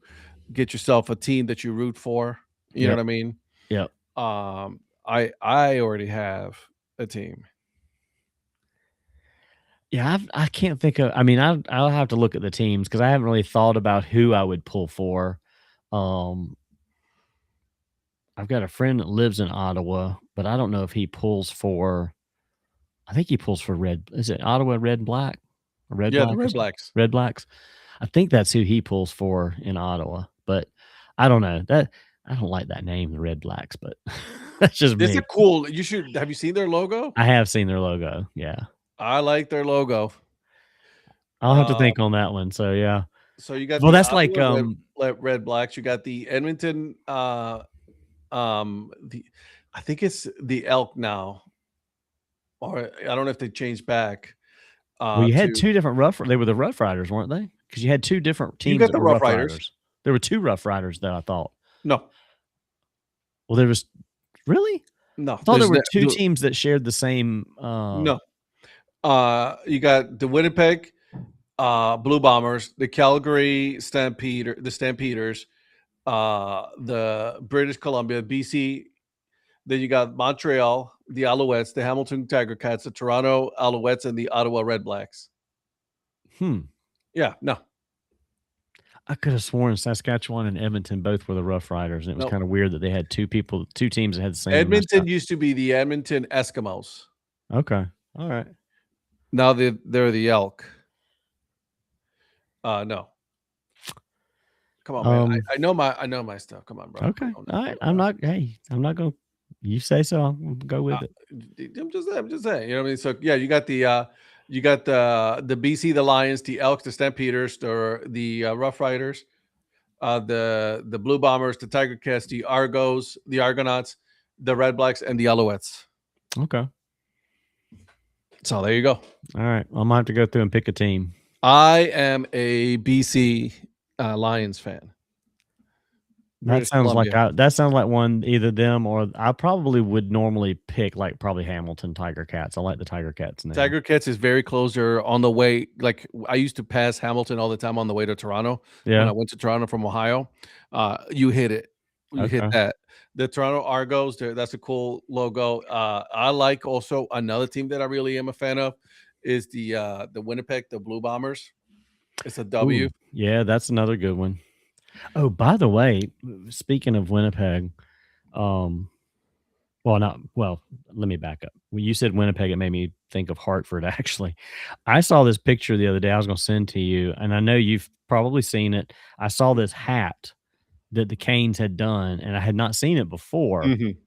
get yourself a team that you root for. You know yep, what I mean? yep. I already have a team. Yeah, I can't think of. I mean, I'll have to look at the teams because I haven't really thought about who I would pull for. Um, I've got a friend that lives in Ottawa, but I don't know if he pulls for. I think he pulls for red. Is it Ottawa Red and Black, or Red Yeah, the Black or Red something? Blacks. Red Blacks. I think that's who he pulls for in Ottawa, but I don't know that. I don't like that name, the Red Blacks, but that's just It's a me. cool. You should have you seen their logo? I have seen their logo. Yeah, I like their logo. I'll have to Uh, think on that one. So yeah. so you got Well, the that's like Ottawa Red Blacks. You got the Edmonton. The I think it's the Elk now, or I don't know if they changed back. Well, you had To 2 different Rough they were the Rough Riders, weren't they? Because you had 2 different you teams got that the were Rough Rough Riders. Riders. There were 2 Rough Riders that I thought. No, Well, there was really? no, I thought there there's were 2 teams that shared the same, no. You got the Winnipeg Blue Bombers, the Calgary the Stampeders, the British Columbia, BC. Then you got Montreal, the Alouettes, the Hamilton Tiger Cats, the Toronto Alouettes, and the Ottawa Red Blacks. hmm. Yeah, no, I could have sworn Saskatchewan and Edmonton both were the Rough Riders, and it was no. kinda weird that they had 2 teams that had the same Edmonton mascot. used to be the Edmonton Eskimos. Okay. Alright. Now they're the Elk. No, come on, man. Um, I know my stuff. Come on, bro. okay. Alright. I'm not gonna you say so, I'll go Uh, with it. I'm just saying. You know what I mean? So yeah, you got the BC, the Lions, the Elks, the Stampeders, the Rough Riders, the Blue Bombers, the Tiger Cats, the Argos, the Argonauts, the Red Blacks, and the Alouettes. Okay. So there you go. Alright. I'm gonna have to go through and pick a team. I am a BC Lions fan. British Columbia. That sounds like one either them or I probably would normally pick, like, probably Hamilton Tiger Cats. I like the Tiger Cats name. Tiger Cats is very close. They're on the way. Like I used to pass Hamilton all the time on the way to Toronto. When Yeah. I went to Toronto from Ohio, you hit it. You hit Okay. that. The Toronto Argos. That's a cool logo. I like also another team that I really am a fan of is the Winnipeg, the Blue Bombers. It's a W. Ooh, yeah, that's another good one. Oh, by the way, speaking of Winnipeg, um, well, not well, let me back up. When you said Winnipeg, it made me think of Hartford, actually. I saw this picture the other day I was gonna send to you, and I know you've probably seen it. I saw this hat that the Canes had done, and I had not seen it before. Mhm.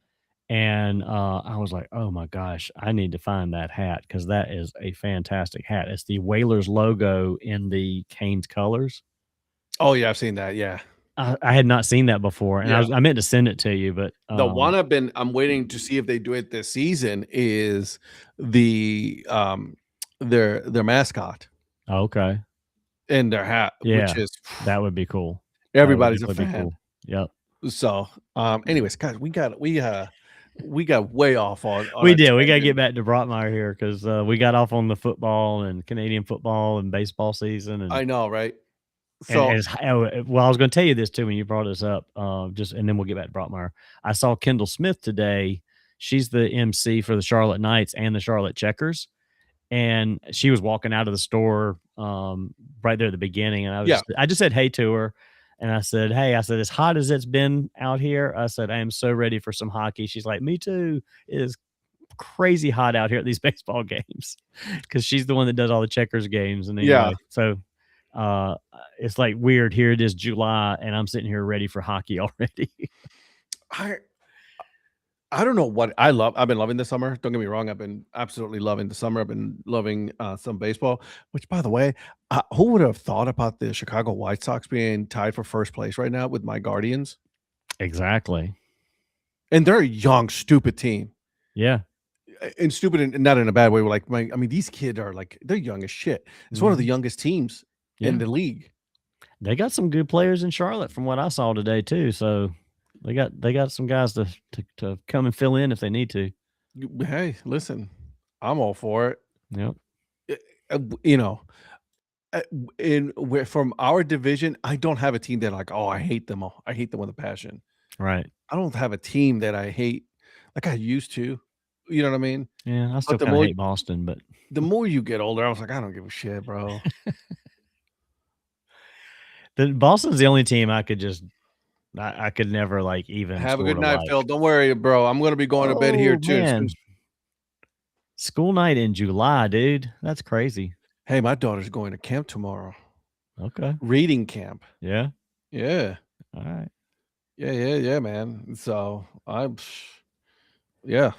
And I was like, "Oh my gosh, I need to find that hat because that is a fantastic hat." It's the Whalers logo in the Canes colors. Oh yeah, I've seen that. Yeah, I had not seen that before, and yeah. I meant to send it to you, but, The one I'm waiting to see if they do it this season is the their mascot okay. and their hat, which Yeah, is that would be cool. That would everybody's a definitely be fan. cool. Yep. So, anyways, guys, we got way off on We a did, we gotta tangent. get back to Brockmire here because we got off on the football and Canadian football and baseball season, I know, right? and So, well, I was gonna tell you this too when you brought this up, just and then we'll get back to Brockmire. I saw Kendall Smith today. She's the MC for the Charlotte Knights and the Charlotte Checkers, and she was walking out of the store, right there at the beginning, and yeah, I just said hey to her, and I said, "Hey," I said, "as hot as it's been out here," I said, "I am so ready for some hockey." She's like, "Me too." It is crazy hot out here at these baseball games because she's the one that does all the Checkers games, and yeah. anyway, so, uh, it's, like, weird. Here it is July, and I'm sitting here ready for hockey already. I I don't know what I love. I've been loving the summer. Don't get me wrong. I've been absolutely loving the summer. I've been loving some baseball. Which, by the way, who would have thought about the Chicago White Sox being tied for first place right now with my Guardians? Exactly. And they're a young, stupid team. Yeah. And stupid, and not in a bad way. Like, I mean, these kids are like they're young as shit. It's one of the Mhm. youngest teams in Yeah. the league. They got some good players in Charlotte from what I saw today too, so they got some guys to come and fill in if they need to. Hey, listen, I'm all for it. Yep. Eh, you know, in where from our division, I don't have a team that like, oh, I hate them all. I hate them with a passion. Right. I don't have a team that I hate like I used to. You know what I mean? Yeah, I But still the kinda more hate Boston, but The more you get older, I was like, I don't give a shit, bro. The Boston's the only team I could just I could never like even Have a good sort of night, Phil. like. Don't worry, bro. I'm gonna be going to bed here Oh too. man, school night in July, dude. That's crazy. Hey, my daughter's going to camp tomorrow. Okay. Reading camp. Yeah. Yeah. All right. Yeah, man. So yeah.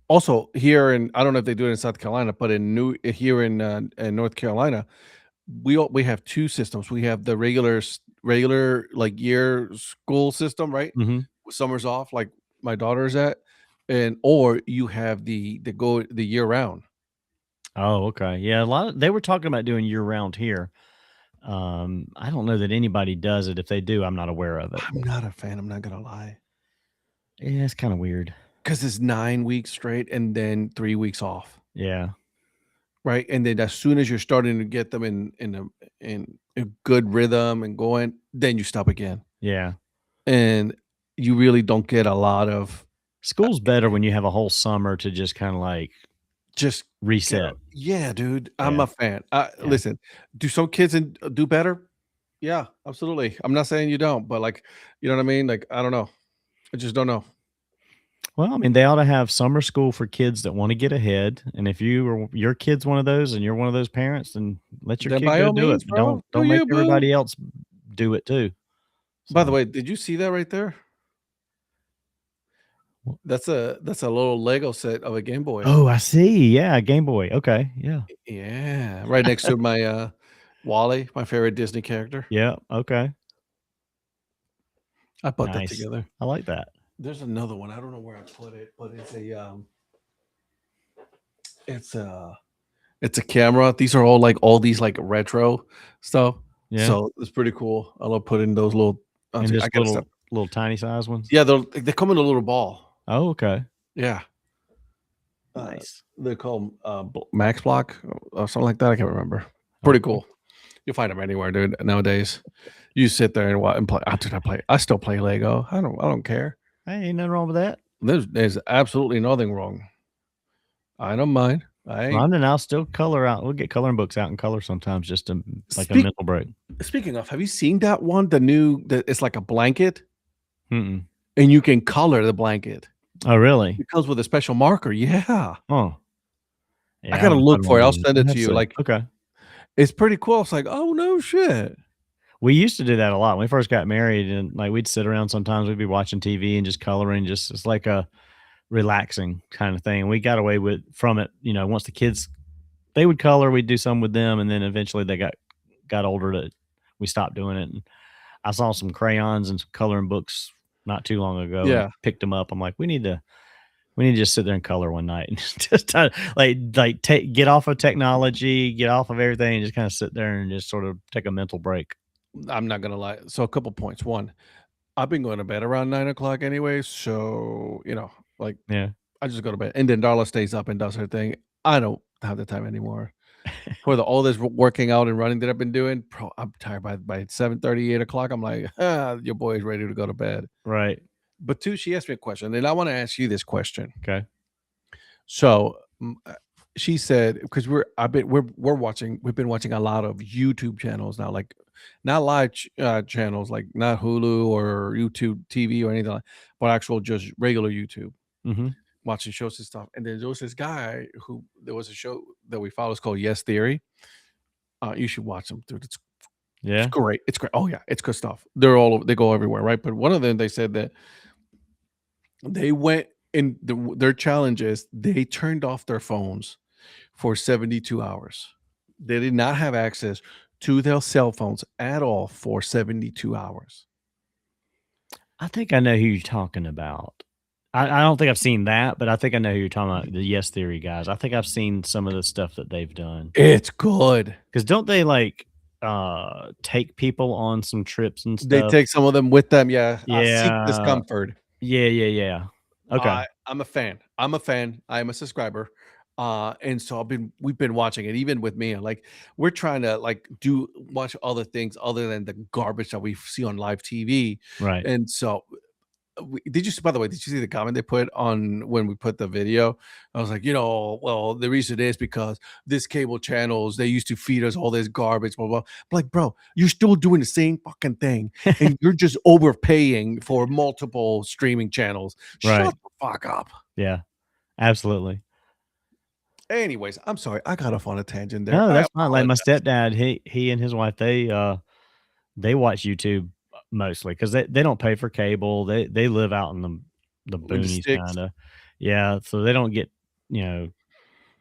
Also, here in I don't know if they do it in South Carolina, but here in North Carolina, we have 2 systems. We have the regular, like, year school system, right? Mhm. Summers off, like my daughter's at, or you have the year round. Oh, okay. Yeah, a lot of they were talking about doing year round here. I don't know that anybody does it. If they do, I'm not aware of it. I'm not a fan, I'm not gonna lie, Yeah, it's kind of weird. because it's 9 weeks straight and then 3 weeks off, Yeah. right? And then as soon as you're starting to get them in a good rhythm and going, then you stop again. Yeah. And you really don't get a lot of School's better when you have a whole summer to just kind of like just get reset. a yeah, dude, I'm Yeah. a fan. Yeah. Listen, do some kids do better? Yeah, absolutely. I'm not saying you don't, but, like, you know what I mean? Like, I don't know. I just don't know. Well, I mean, they ought to have summer school for kids that want to get ahead. And if your kid's one of those and you're one of those parents, then let your Then kid by go all do it. means, But bro, do don't make you, boo. everybody else do it too. By the So way, did you see that right there? Wh- That's a little Lego set of a Game Boy. oh, I see. Yeah, Game Boy. Okay. Yeah. Yeah, right next to my, Wally, my favorite Disney character. Yeah. Okay. I put that Nice. together. I like that. There's another one. I don't know where I put it, but it's a it's a camera. These are all these, like, retro stuff. Yeah. So, it's pretty cool. I love putting those little And I just gotta stop. little tiny size ones. Yeah, they come in a little ball. Oh, okay. Yeah. Uh, Nice. they're called, Max Block or something like that. I can't remember. Pretty Okay. cool. You'll find them anywhere, dude, nowadays. You sit there and play. Dude, I still play Lego. I don't care. Hey, ain't nothing wrong with that. There's absolutely nothing wrong. I don't mind. I ain't Ron and I'll still color out. We'll get coloring books out and color sometimes just to like a speak mental break. speaking of, have you seen that one? The new that it's like a blanket Mm-mm. and you can color the blanket. Oh, really? It comes with a special marker. Yeah. Oh, I yeah. I gotta haven't look done one for it. of I'll those. send I it have to you. to. Like, Okay. it's pretty cool. It's like, oh no shit. We used to do that a lot when we first got married, and like we'd sit around. Sometimes we'd be watching TV and just coloring. Just it's like a relaxing kind of thing. We got away with from it. Once the kids they would color, we'd do some with them, and then eventually they got older that we stopped doing it. And I saw some crayons and some coloring books not too long ago, and Yeah. picked them up. I'm like, we need to just sit there and color one night and just like take get off of technology, get off of everything, and just kind of sit there and just sort of take a mental break. I'm not gonna lie. So a couple points. One, I've been going to bed around 9 o'clock anyway. So, like Yeah. I just go to bed. And then Darla stays up and does her thing. I don't have the time anymore. For all this working out and running that I've been doing, bro, I'm tired by 7:30, 8 o'clock. I'm like, your boy is ready to go to bed. Right. But two, she asked me a question, and I want to ask you this question. Okay. So she said, because we've been watching a lot of YouTube channels now, like not live channels, like not Hulu or YouTube TV or anything, but actual just regular YouTube, Mhm. watching shows and stuff. And then there was this guy who there was a show that we follow. It's called Yes Theory. You should watch them, dude. It's Yeah. great. It's great. Oh yeah, it's good stuff. They go everywhere, right? But one of them, they said that they went in their challenges. They turned off their phones for 72 hours. They did not have access to their cell phones at all for 72 hours. I think I know who you're talking about. I don't think I've seen that, but I think I know who you're talking about, the Yes Theory guys. I think I've seen some of the stuff that they've done. It's good. Because don't they like take people on some trips and They stuff? take some of them with them. Yeah. Seek Yeah. discomfort. Yeah. Okay. I'm a fan. I'm a fan. I am a subscriber. And so we've been watching it even with me. Like we're trying to like watch other things other than the garbage that we see on live TV. Right. And so did you by the way, did you see the comment they put on when we put the video? I was like, well, the reason is because this cable channels, they used to feed us all this garbage, blah, blah. I'm like, bro, you're still doing the same fucking thing, and you're just overpaying for multiple streaming channels. Right. Shut the fuck up. Yeah, absolutely. Anyways, I'm sorry. I got off on a tangent there. No, I that's fine. Like my apologize. stepdad, he and his wife, they watch YouTube mostly because they don't pay for cable. They live out in the In the boonies sticks. kinda. Yeah, so they don't get, you know,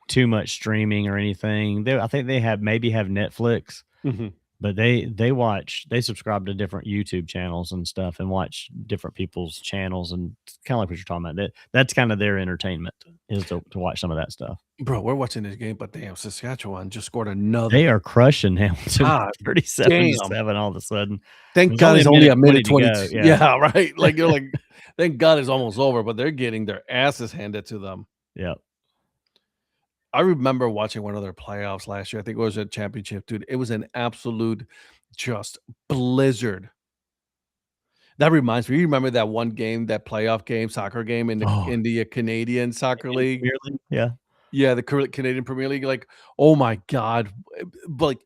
too much streaming or anything. I think they maybe have Netflix, Mhm. but they subscribe to different YouTube channels and stuff and watch different people's channels, and kinda like what you're talking about. That's kinda their entertainment is to watch some of that stuff. Bro, we're watching this game, but damn, Saskatchewan just scored another. They are crushing Hamilton God 37 to damn. 7 all of a sudden. Thank There's God only it's a only minute a 20 minute to 20. go, yeah. Yeah, right? Like, you're like, thank God it's almost over, but they're getting their asses handed to them. Yep. I remember watching one of their playoffs last year. I think it was a championship, dude. It was an absolute just blizzard. That reminds me, you remember that one game, that playoff game, soccer game in the Oh, Canadian Soccer in the League? Premier League? Yeah. Yeah, the Canadian Premier League, like, oh my god, like,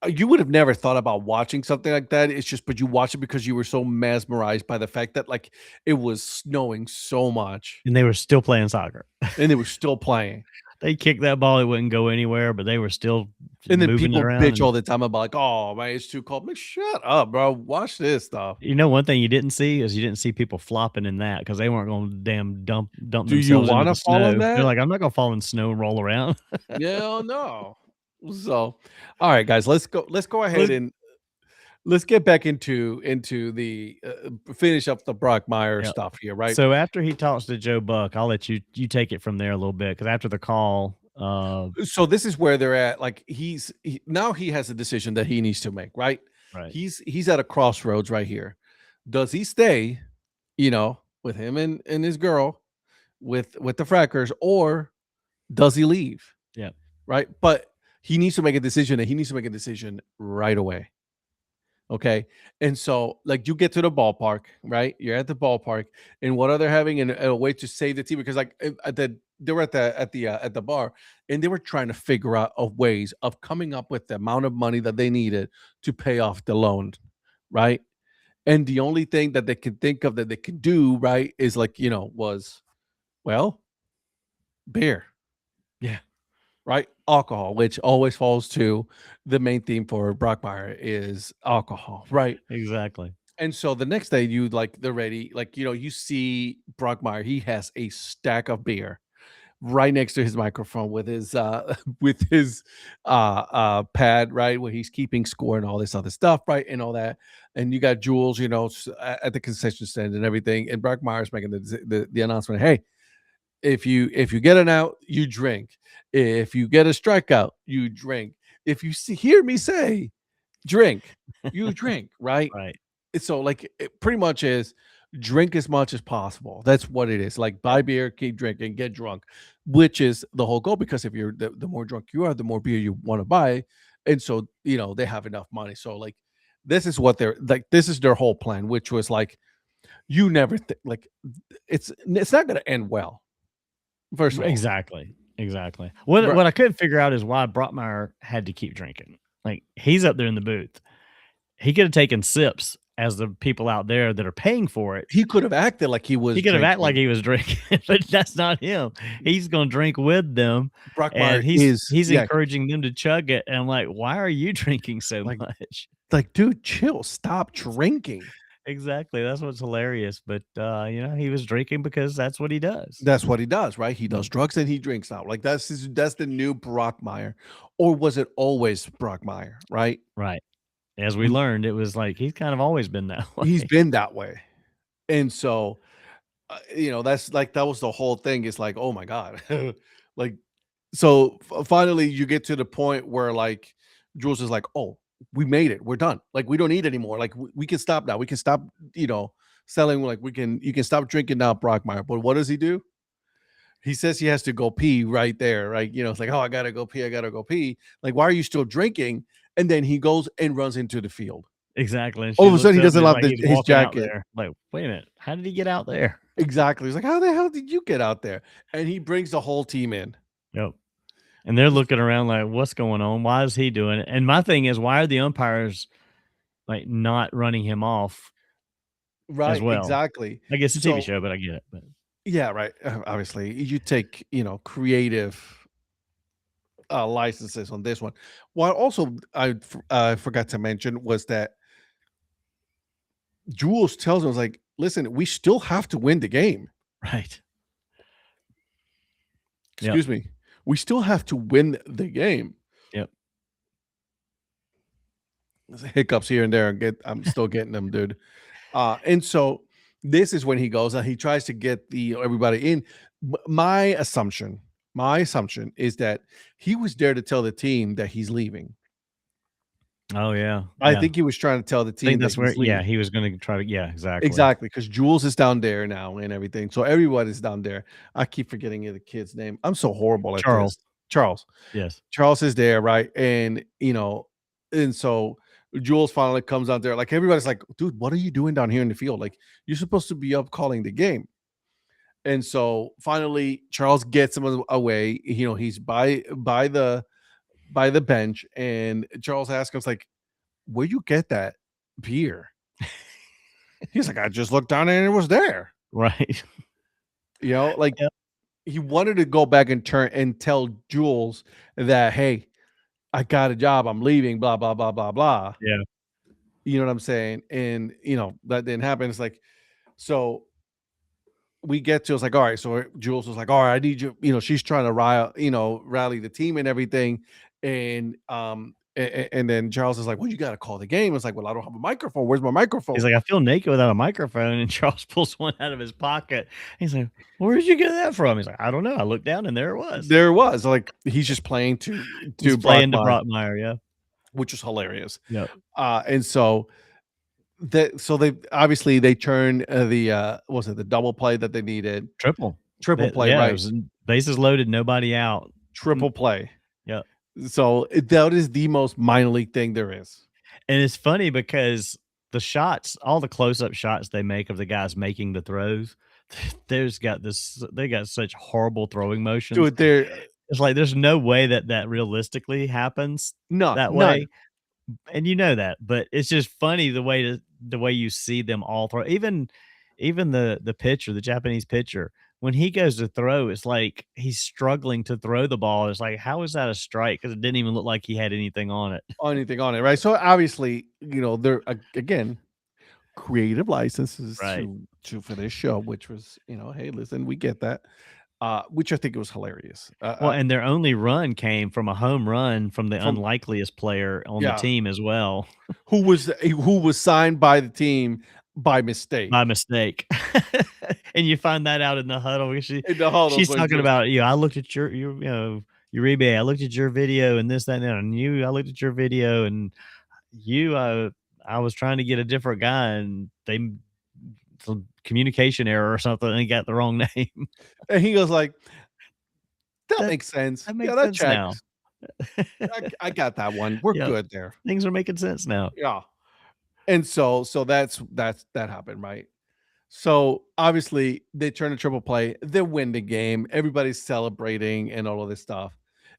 you would have never thought about watching something like that. It's just but you watch it because you were so mesmerized by the fact that, like, it was snowing so much, And they were still playing soccer. and they were still playing. They kicked that ball, it wouldn't go anywhere, but they were still And then moving it people around, bitch and all the time about, like, "Oh, man, it's too cold." I'm like, "Shut up, bro. Watch this stuff." you know, one thing you didn't see is you didn't see people flopping in that because they weren't gonna damn dump Do you themselves into wanna the fall in snow. They're that? like, "I'm not gonna fall in snow and roll around." Hell no. So, all right, guys, let's go ahead Look. and let's get back into the, finish up the Brockmeyer Yeah. stuff here, right? So after he talks to Joe Buck, I'll let you take it from there a little bit because after the call, So this is where they're at. Like now he has a decision that he needs to make, right? right. He's at a crossroads right here. Does he stay, with him and his girl, with the frackers, or does he leave? Yeah. Right. But he needs to make a decision, and he needs to make a decision right away. Okay. And so, like, you get to the ballpark, right? You're at the ballpark, and what are they having a way to save the team? Because like they were at the bar, and they were trying to figure out of ways of coming up with the amount of money that they needed to pay off the loan, right? And the only thing that they could think of that they could do, right, is like, was, well, beer, Yeah. right? Alcohol, which always falls to the main theme for Brockmeyer is alcohol, right? Exactly. And so the next day, you like they're ready, like you see Brockmeyer. He has a stack of beer right next to his microphone with his with his pad, right, where he's keeping score and all this other stuff, right, and all that. And you got Jules, at the concession stand and everything. And Brockmeyer's making the announcement, hey, if you get an out, you drink. If you get a strikeout, you drink. If you hear me say drink, you drink, right? Right. So like it pretty much is drink as much as possible. That's what it is. Like Yep. buy beer, keep drinking, get drunk, which is the whole goal. Because if you're the more drunk you are, the more beer you want to buy, and so they have enough money. So like this is what they're like. This is their whole plan, which was like you never like it's not going to end well. First of all, Exactly. Exactly. What I couldn't figure out is why Brockmeyer had to keep drinking. Like he's up there in the booth. He could have taken sips as the people out there that are paying for it. he could have acted like he was He could have acted like drinking. he was drinking, but that's not him. He's gonna drink with them, Brockmeyer and he's is, he's yeah, encouraging them to chug it. And I'm like, why are you drinking so like much? dude, chill, stop drinking. Exactly. That's what's hilarious. But he was drinking because that's what he does. That's what he does, right? He Mm. does drugs and he drinks now. Like that's the new Brockmeyer, or was it always Brockmeyer? Right? Right. As we learned, it was like he's kind of always been that He's way. been that way, and so that's like that was the whole thing. It's like, oh my god, like so finally you get to the point where like Jules is like, oh, we made it, we're done. Like we don't need anymore. Like we can stop now. We can stop, selling. Like you can stop drinking now, Brockmeyer. But what does he do? He says he has to go pee right there, right? It's like, oh, I gotta go pee. Like, why are you still drinking? And then he goes and runs into the field. exactly, and All she of a looks sudden, he up doesn't and it's have like he's his walking out jacket. there, like, "Wait a minute, how did he get out there?" Exactly. He's like, "How the hell did you get out there?" And he brings the whole team in. Yep. And they're looking around like, "What's going on? Why is he doing it?" And my thing is, why are the umpires, like, not running him off as Right, well? exactly. I guess it's a TV So show, but I get it, but yeah, right. Obviously, you take, creative licenses on this one. What also I forgot to mention was that Jules tells him, like, listen, we still have to win the game. right. Yep, Excuse me. We still have to win the game. yep. There's hiccups here and there. I'm still getting them, dude. And so this is when he goes and he tries to get everybody in. My assumption is that he was there to tell the team that he's leaving. Oh, yeah, I yeah. think he was trying to tell the I think team that that's where he's yeah, leaving. he was gonna try to yeah, exactly. Exactly, because Jules is down there now and everything. So everybody's down there. I keep forgetting the kid's name. I'm so horrible at Charles, this. Charles. yes. Charles is there, right? And so Jules finally comes out there. Like everybody's like, dude, what are you doing down here in the field? Like, you're supposed to be up calling the game. And so finally Charles gets him away. He's by the bench, and Charles asks him, like, where you get that beer? He's like, I just looked down and it was there. Right. Like Yep, he wanted to go back and turn and tell Jules that, hey, I got a job, I'm leaving, blah, blah, blah, blah, blah. yeah. You know what I'm saying? And that didn't happen. It's like, so we get to, it's like, all right, so Jules was like, all right, I need you, she's trying to rally the team and everything. And then Charles is like, well, you got to call the game. It's like, well, I don't have a microphone. Where's my He's microphone? like, "I feel naked without a microphone," and Charles pulls one out of his pocket. He's like, "Where did you get that from?" He's like, "I don't know. I looked down and there it was." There it was, like, he's just playing to He's playing to Brockmire, Brockmeyer, yeah. which is hilarious. Yep. And so they obviously they turn was it the double play that they needed? Triple. Triple That play, yeah, it right? was bases loaded, nobody out. Triple play. Yep. So that is the most minor league thing there is. And it's funny because the shots, all the close-up shots they make of the guys making the throws, they got such horrible throwing motions. Dude, there It's like there's no way that that realistically happens that none. way, and you know that, but it's just funny the way you see them all throw. Even the pitcher, the Japanese pitcher, when he goes to throw, it's like he's struggling to throw the ball. It's like, how is that a strike? Because it didn't even look like he had anything on it. Anything on it, right? So obviously, they're again creative licenses Right. to for this show, which was, hey, listen, we get that. Which I think it was hilarious. Well, and their only run came from a home run from the From unlikeliest player on the Yeah, team as well, who was signed by the team by by mistake mistake. And you find that out in the huddle. in the huddles She's when talking about, I looked at Uribe, I looked at your video and this, that, and that, and I looked at your video and you, I was trying to get a different guy and some communication error or something, and he got the wrong name. and he goes like, that That makes sense. that Yeah, makes that sense now. checks. I got that one. We're Yep. good there. Things are making sense now. Yeah. And so that happened, right? So obviously they turn a triple play, they win the game, everybody's celebrating and all of this stuff.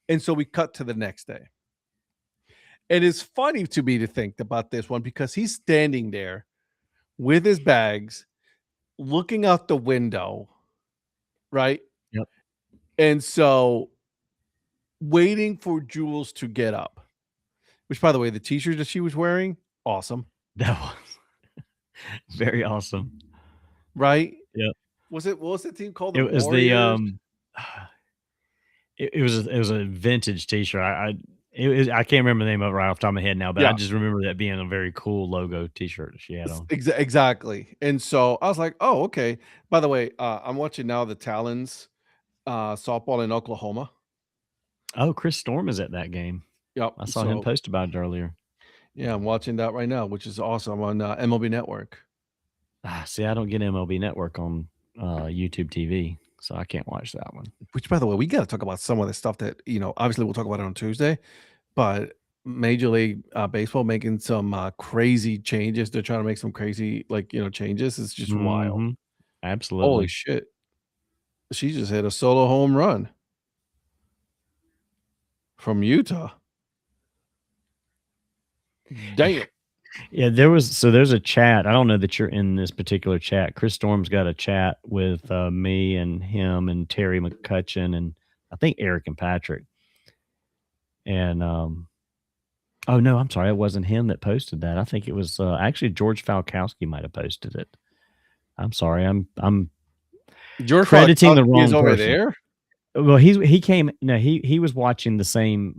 And so we cut to the next day. It is funny to me to think about this one because he's standing there with his bags, looking out the window, right? Yep. And so waiting for Jules to get up, which, by the way, the t-shirt that she was wearing, awesome, That was very awesome. right? Yep. What was the team called? The It was the, Warriors? it was a vintage T-shirt. I can't remember the name of it right off the top of my head now, but I Yeah, just remember that being a very cool logo T-shirt that she had on. exactly. And so I was like, oh, okay. By the way, I'm watching now the Talons softball in Oklahoma. Oh, Chris Storm is at that game. Yep. I saw him So post about it earlier. yeah, I'm watching that right now, which is awesome on MLB Network. See, I don't get MLB Network on YouTube TV, so I can't watch that one. Which, by the way, we got to talk about some of the stuff that obviously we'll talk about it on Tuesday, but Major League Baseball making some crazy changes. They're trying to make some crazy, changes. It's just wild. Mhm. Holy Absolutely. shit. She just hit a solo home run from Utah. Damn. Yeah, there's a chat. I don't know that you're in this particular chat. Chris Storm's got a chat with me and him and Terry McCutcheon and I think Eric and Patrick. And oh no, I'm sorry, it wasn't him that posted that. I think it was actually George Falkowski might have posted it. I'm sorry, I'm George crediting the Falkowski is wrong over person. there? Well, he was watching the same.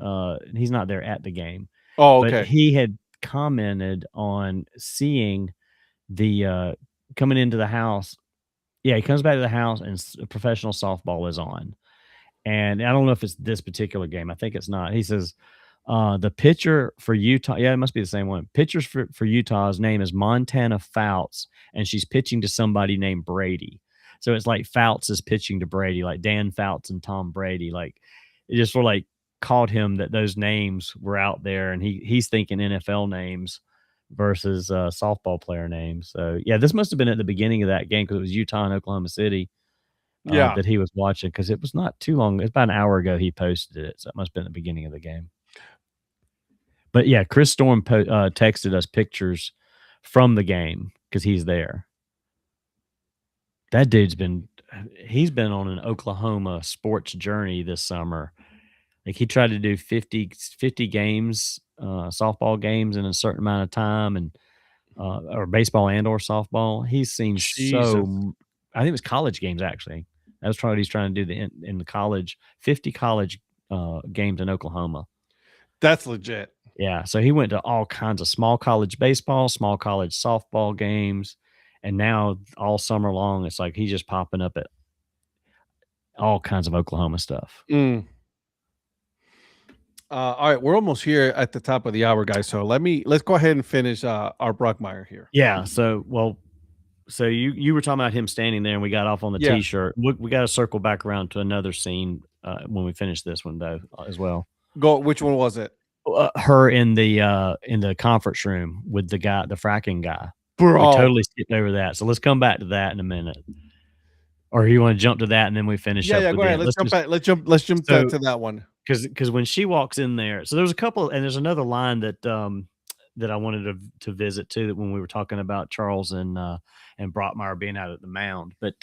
He's not there at the game, Oh, but okay. he had commented on seeing the coming into the house. Yeah, he comes back to the house and professional softball is on. And I don't know if it's this particular game. I think it's not. He says, the pitcher for Utah, yeah, it must be the same one. Pitchers for Utah's name is Montana Fouts, and she's pitching to somebody named Brady. So it's like Fouts is pitching to Brady, like Dan Fouts and Tom Brady. Like it just sort of like caught him that those names were out there, and he's thinking NFL names versus softball player names. So yeah, this must have been at the beginning of that game because it was Utah and Oklahoma City Yeah. that he was watching because it was not too long. It's about an hour ago he posted it, so it must have been the beginning of the game. But yeah, Chris Storm texted us pictures from the game because he's there. That dude's he's been on an Oklahoma sports journey this summer. Like he tried to do 50 games, softball games in a certain amount of time, and or baseball and or softball. He's seen Jesus. I think it was college games actually. That's what he's trying to do in the college, 50 college games in Oklahoma. That's legit. Yeah, so he went to all kinds of small college baseball, small college softball games, and now all summer long, it's like he's just popping up at all kinds of Oklahoma stuff. Mm. All right, we're almost here at the top of the hour, guys. So let's go ahead and finish our Brockmire here. Yeah, so you were talking about him standing there, and we got off on the Yeah. T-shirt. We got to circle back around to another scene when we finish this one though as well. Go. Which one was it? Her in the conference room with the guy, the fracking guy. Bro. We totally skipped over that. So let's come back to that in a minute. Or you want to jump to that and then we finish up? Yeah, go ahead. Let's jump back. Let's jump to that one. Because when she walks in there, so there's a couple, and there's another line that that I wanted to visit too. That when we were talking about Charles and Brockmeyer being out at the mound, but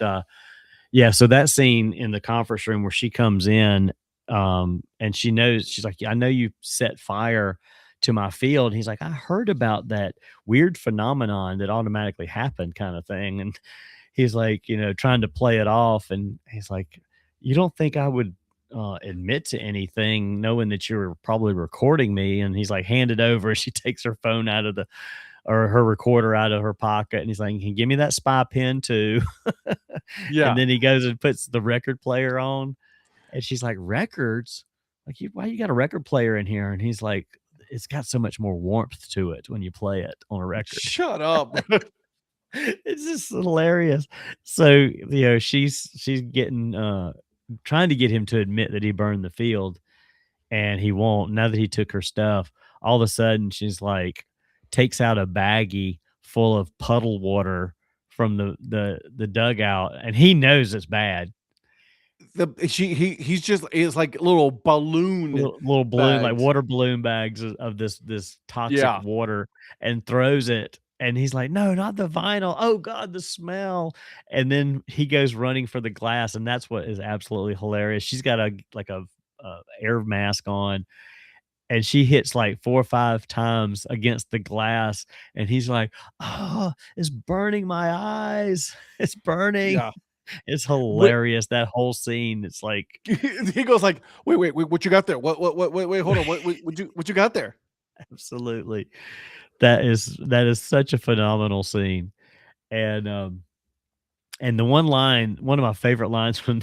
yeah, so that scene in the conference room where she comes in, and she knows, she's like, I know you set fire to my field. And he's like, I heard about that weird phenomenon that automatically happened, kind of thing. And he's like, trying to play it off, and he's like, you don't think I would admit to anything knowing that you're probably recording me? And he's like, hand it over. She takes her phone out of or her recorder out of her pocket, and he's like, can you give me that spy pen too? Yeah. And then he goes and puts the record player on, and she's like, records? Like, why you got a record player in here? And he's like, it's got so much more warmth to it when you play it on a record. Shut up. It's just hilarious. So, she's getting trying to get him to admit that he burned the field, and he won't. Now that he took her stuff, all of a sudden she's like, takes out a baggie full of puddle water from the dugout, and he knows it's bad. He's just, it's like little balloon, little balloon, like water balloon bags of this toxic water, and throws it. And he's like, no, not the vinyl. Oh God, the smell. And then he goes running for the glass. And that's what is absolutely hilarious. She's got a air mask on, and she hits like 4 or 5 times against the glass. And he's like, oh, it's burning my eyes. It's burning. Yeah. It's hilarious. That whole scene. It's like, he goes like, wait, what you got there? Wait, hold on. What you got there? Absolutely. That is such a phenomenal scene. And the one of my favorite lines from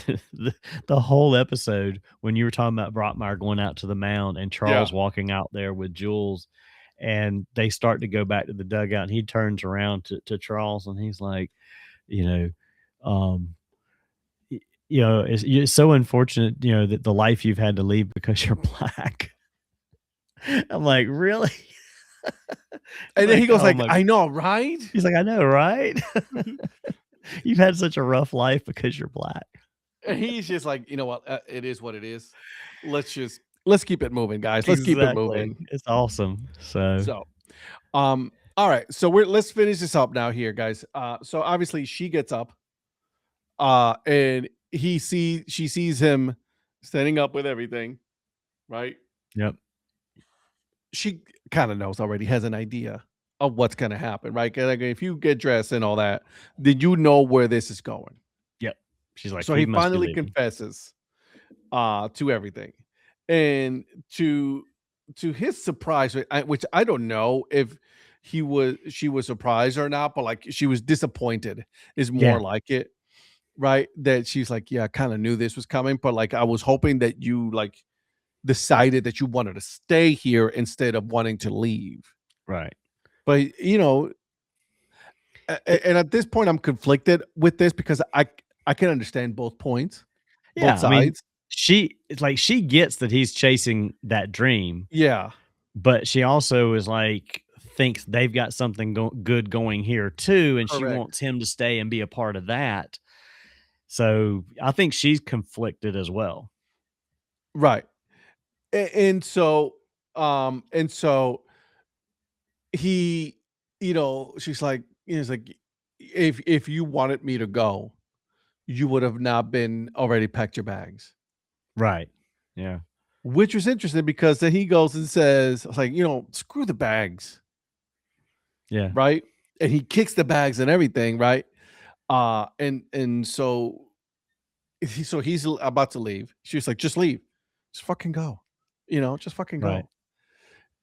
the whole episode, when you were talking about Brockmeyer going out to the mound and Charles walking out there with Jules, and they start to go back to the dugout, and he turns around to Charles, and he's like, it's so unfortunate, that the life you've had to lead because you're black. I'm like, "Really?" He's And then he like, goes "Oh like, my." "I know, right?" He's like, "I know, right? You've had such a rough life because you're black." And he's just like, "You know what? It is what it is. Let's keep it moving, guys. Let's keep it Exactly. moving." It's awesome. So, So, all right. So let's finish this up now here, guys. So obviously she gets up, and she sees him standing up with everything, right? yep. She kind of knows already, has an idea of what's gonna happen, right? 'Cause, like, if you get dressed and all that, then you know where this is going. Yep. She's like, So "He he must be finally leaving." confesses to everything. And to his surprise, which I don't know if she was surprised or not, but like she was disappointed is more Yeah. like it, right? That she's like, yeah, I kind of knew this was coming, but like I was hoping that you like decided that you wanted to stay here instead of wanting to leave. Right. But and at this point, I'm conflicted with this because I can understand both points, both Yeah, I mean, sides. it's like she gets that he's chasing that dream, Yeah, but she also is like thinks they've got something good going here too, and she correct. wants him to stay and be a part of that. So I think she's conflicted as well. Right. And so he, she's like, he's like, if you wanted me to go, you would have not been already packed your bags. Right. Yeah. Which was interesting because then he goes and says, like, screw the bags, Yeah. right? And he kicks the bags and everything, right? And so he's about to leave. She's like, just leave. Just fucking go. Just fucking Right.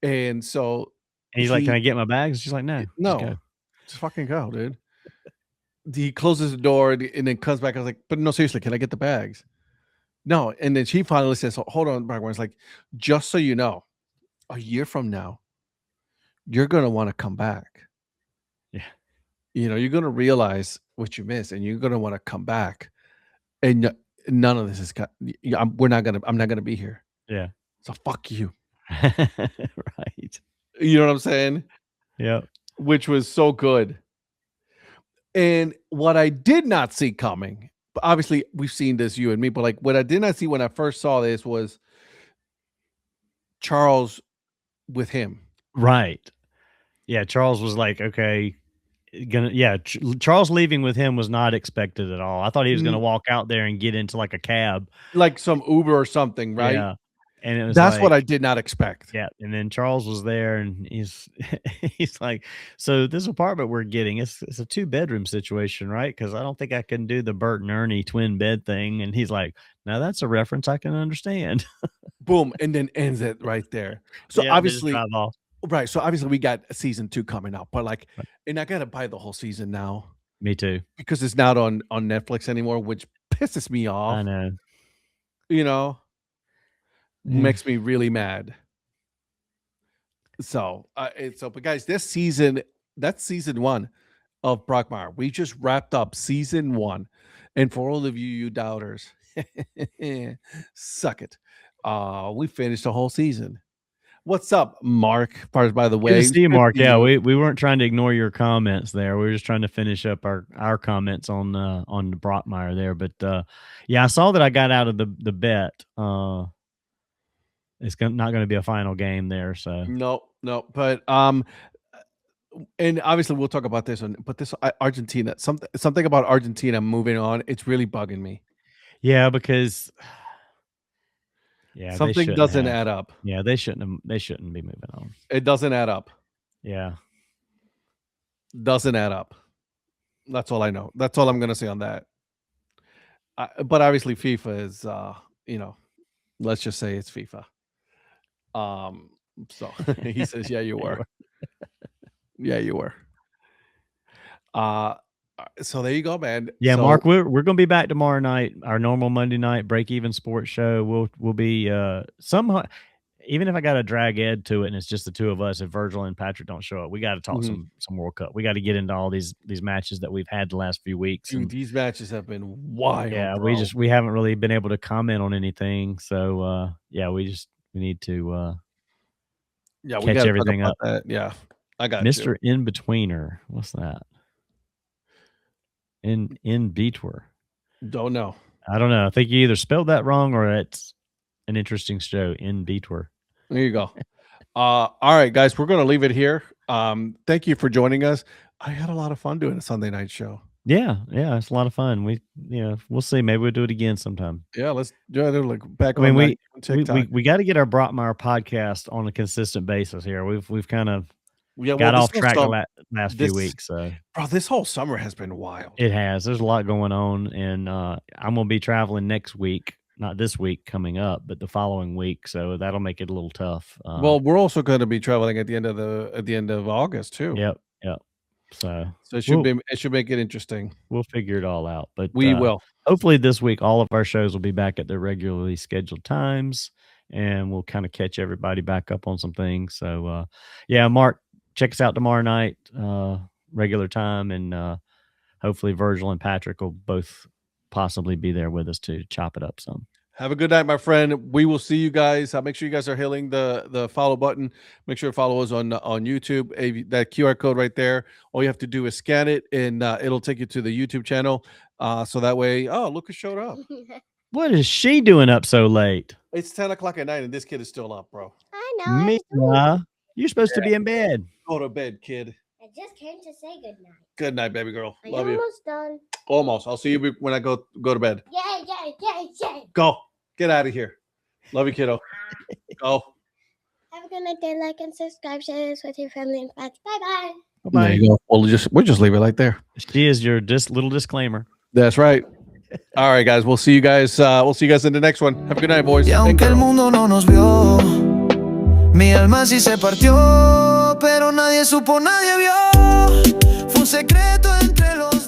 go. And so And he's like, "Can he I get my bags?" She's like, "No, just no, go." just fucking go, dude. He closes the door and then comes back. I was like, but no, seriously, can I get the bags? No. And then she finally says, hold on, Brockmire. It's like, just so you know, a year from now, you're gonna want to come back. Yeah. You're gonna realize what you missed, and you're gonna want to come back. And none of this is I'm not gonna be here. Yeah. So fuck you. Right. You know what I'm saying? Yep. Which was so good. And what I did not see coming, but obviously we've seen this, you and me, but like what I did not see when I first saw this was Charles with him. Right. Yeah, Charles was like, "Okay, gonna," yeah, Charles leaving with him was not expected at all. I thought he was gonna N- walk out there and get into, like, a cab. like some Uber or something, right? Yeah, and it was That's what like, I did not expect. yeah, and then Charles was there, and he's he's like, "So this apartment we're getting, it's a two-bedroom situation, right? Because I don't think I can do the Bert and Ernie twin bed thing." And he's like, "Now that's a reference I can understand." Boom. And then ends it right there. So Yeah, they just obviously, drive off. right. So obviously we got a season 2 coming up, but like, and I gotta buy the whole season now Me too. because it's not on Netflix anymore, which pisses me I off, know. you know, Yeah. makes me really mad. But guys, that's season 1 of Brockmire. We just wrapped up season 1. And for all of you doubters, suck it. We finished the whole season. What's up, Mark? By the Good to way, see you, good Mark. to Yeah, you. we weren't trying to ignore your comments there. We were just trying to finish up our comments on the Brockmeyer there. But yeah, I saw that I got out of the bet. It's not going to be a final game there. So No, no, but and obviously we'll talk about this one, but this Argentina, something about Argentina moving on, it's really bugging me. yeah, because yeah, they Something shouldn't doesn't have. add up. Yeah, they shouldn't have. They shouldn't be moving on. It doesn't add up. Yeah. Doesn't add up. That's all I know. That's all I'm gonna say on that. But obviously FIFA is let's just say it's FIFA. Um so he says, yeah, you Yeah, you were. are. Yeah, you were. Uh so there you go, man. Yeah, So Mark, we're gonna be back tomorrow night, our normal Monday night break even sports show. We'll be somehow, even if I gotta drag Ed to it and it's just the two of us, if Virgil and Patrick don't show up, we gotta talk mhm. some World Cup. We gotta get into all these matches that we've had the last few weeks. Dude, And these matches have been wild, yeah, bro. we haven't really been able to comment on anything. So yeah, we need to Yeah, we catch gotta talk everything about up. that. Yeah, I got you. Mr. In-Betweener. What's that? In-Betwer. Don't know. I don't know. I think you either spelled that wrong or it's an interesting show. In-Betwer. There you go. All right, guys, we're gonna leave it here. Thank you for joining us. I had a lot of fun doing a Sunday night show. Yeah, it's a lot of fun. We'll see. Maybe we'll do it again sometime. Yeah, let's do it like back I mean, on we TikTok. we got to get our Brockmire podcast on a consistent basis here. We've kind of Yeah, got well, off track the last few this weeks. So bro, this whole summer has been wild. it has. There's a lot going on, and I'm gonna be traveling next week. Not this week coming up, but the following week. So that'll make it a little tough. Well, we're also going to be traveling at the end of August too. Yep. So it should make it interesting. We'll figure it all out. But we will. Hopefully this week all of our shows will be back at their regularly scheduled times, and we'll kind of catch everybody back up on some things. So yeah, Mark, check us out tomorrow night, regular time, and hopefully Virgil and Patrick will both possibly be there with us to chop it up some. Have a good night, my friend. We will see you guys. Make sure you guys are hitting the follow button. Make sure to follow us on YouTube. That QR code right there. All you have to do is scan it, and it'll take you to the YouTube channel. So that way, Lucas showed up. What is she doing up so late? It's 10 o'clock at night, and this kid is still up, bro. I know. You're supposed to be in bed. Go to bed, kid. I just came to say good night. Good night, baby girl. I'm Love you. almost done. Almost. I'll see you when I go to bed. Yay. Go. Get out of here. Love you, kiddo. Go. Have a good night, day. Like and subscribe. Share this with your family and friends. Bye-bye. Bye-bye. There you go. We'll just leave it right there. She is your little disclaimer. That's right. All right, guys. We'll see you guys. We'll see you guys in the next one. Have a good night, boys. Y aunque el mundo no nos vio, mi alma sí se partió, pero nadie supo, nadie vio. Fue un secreto entre los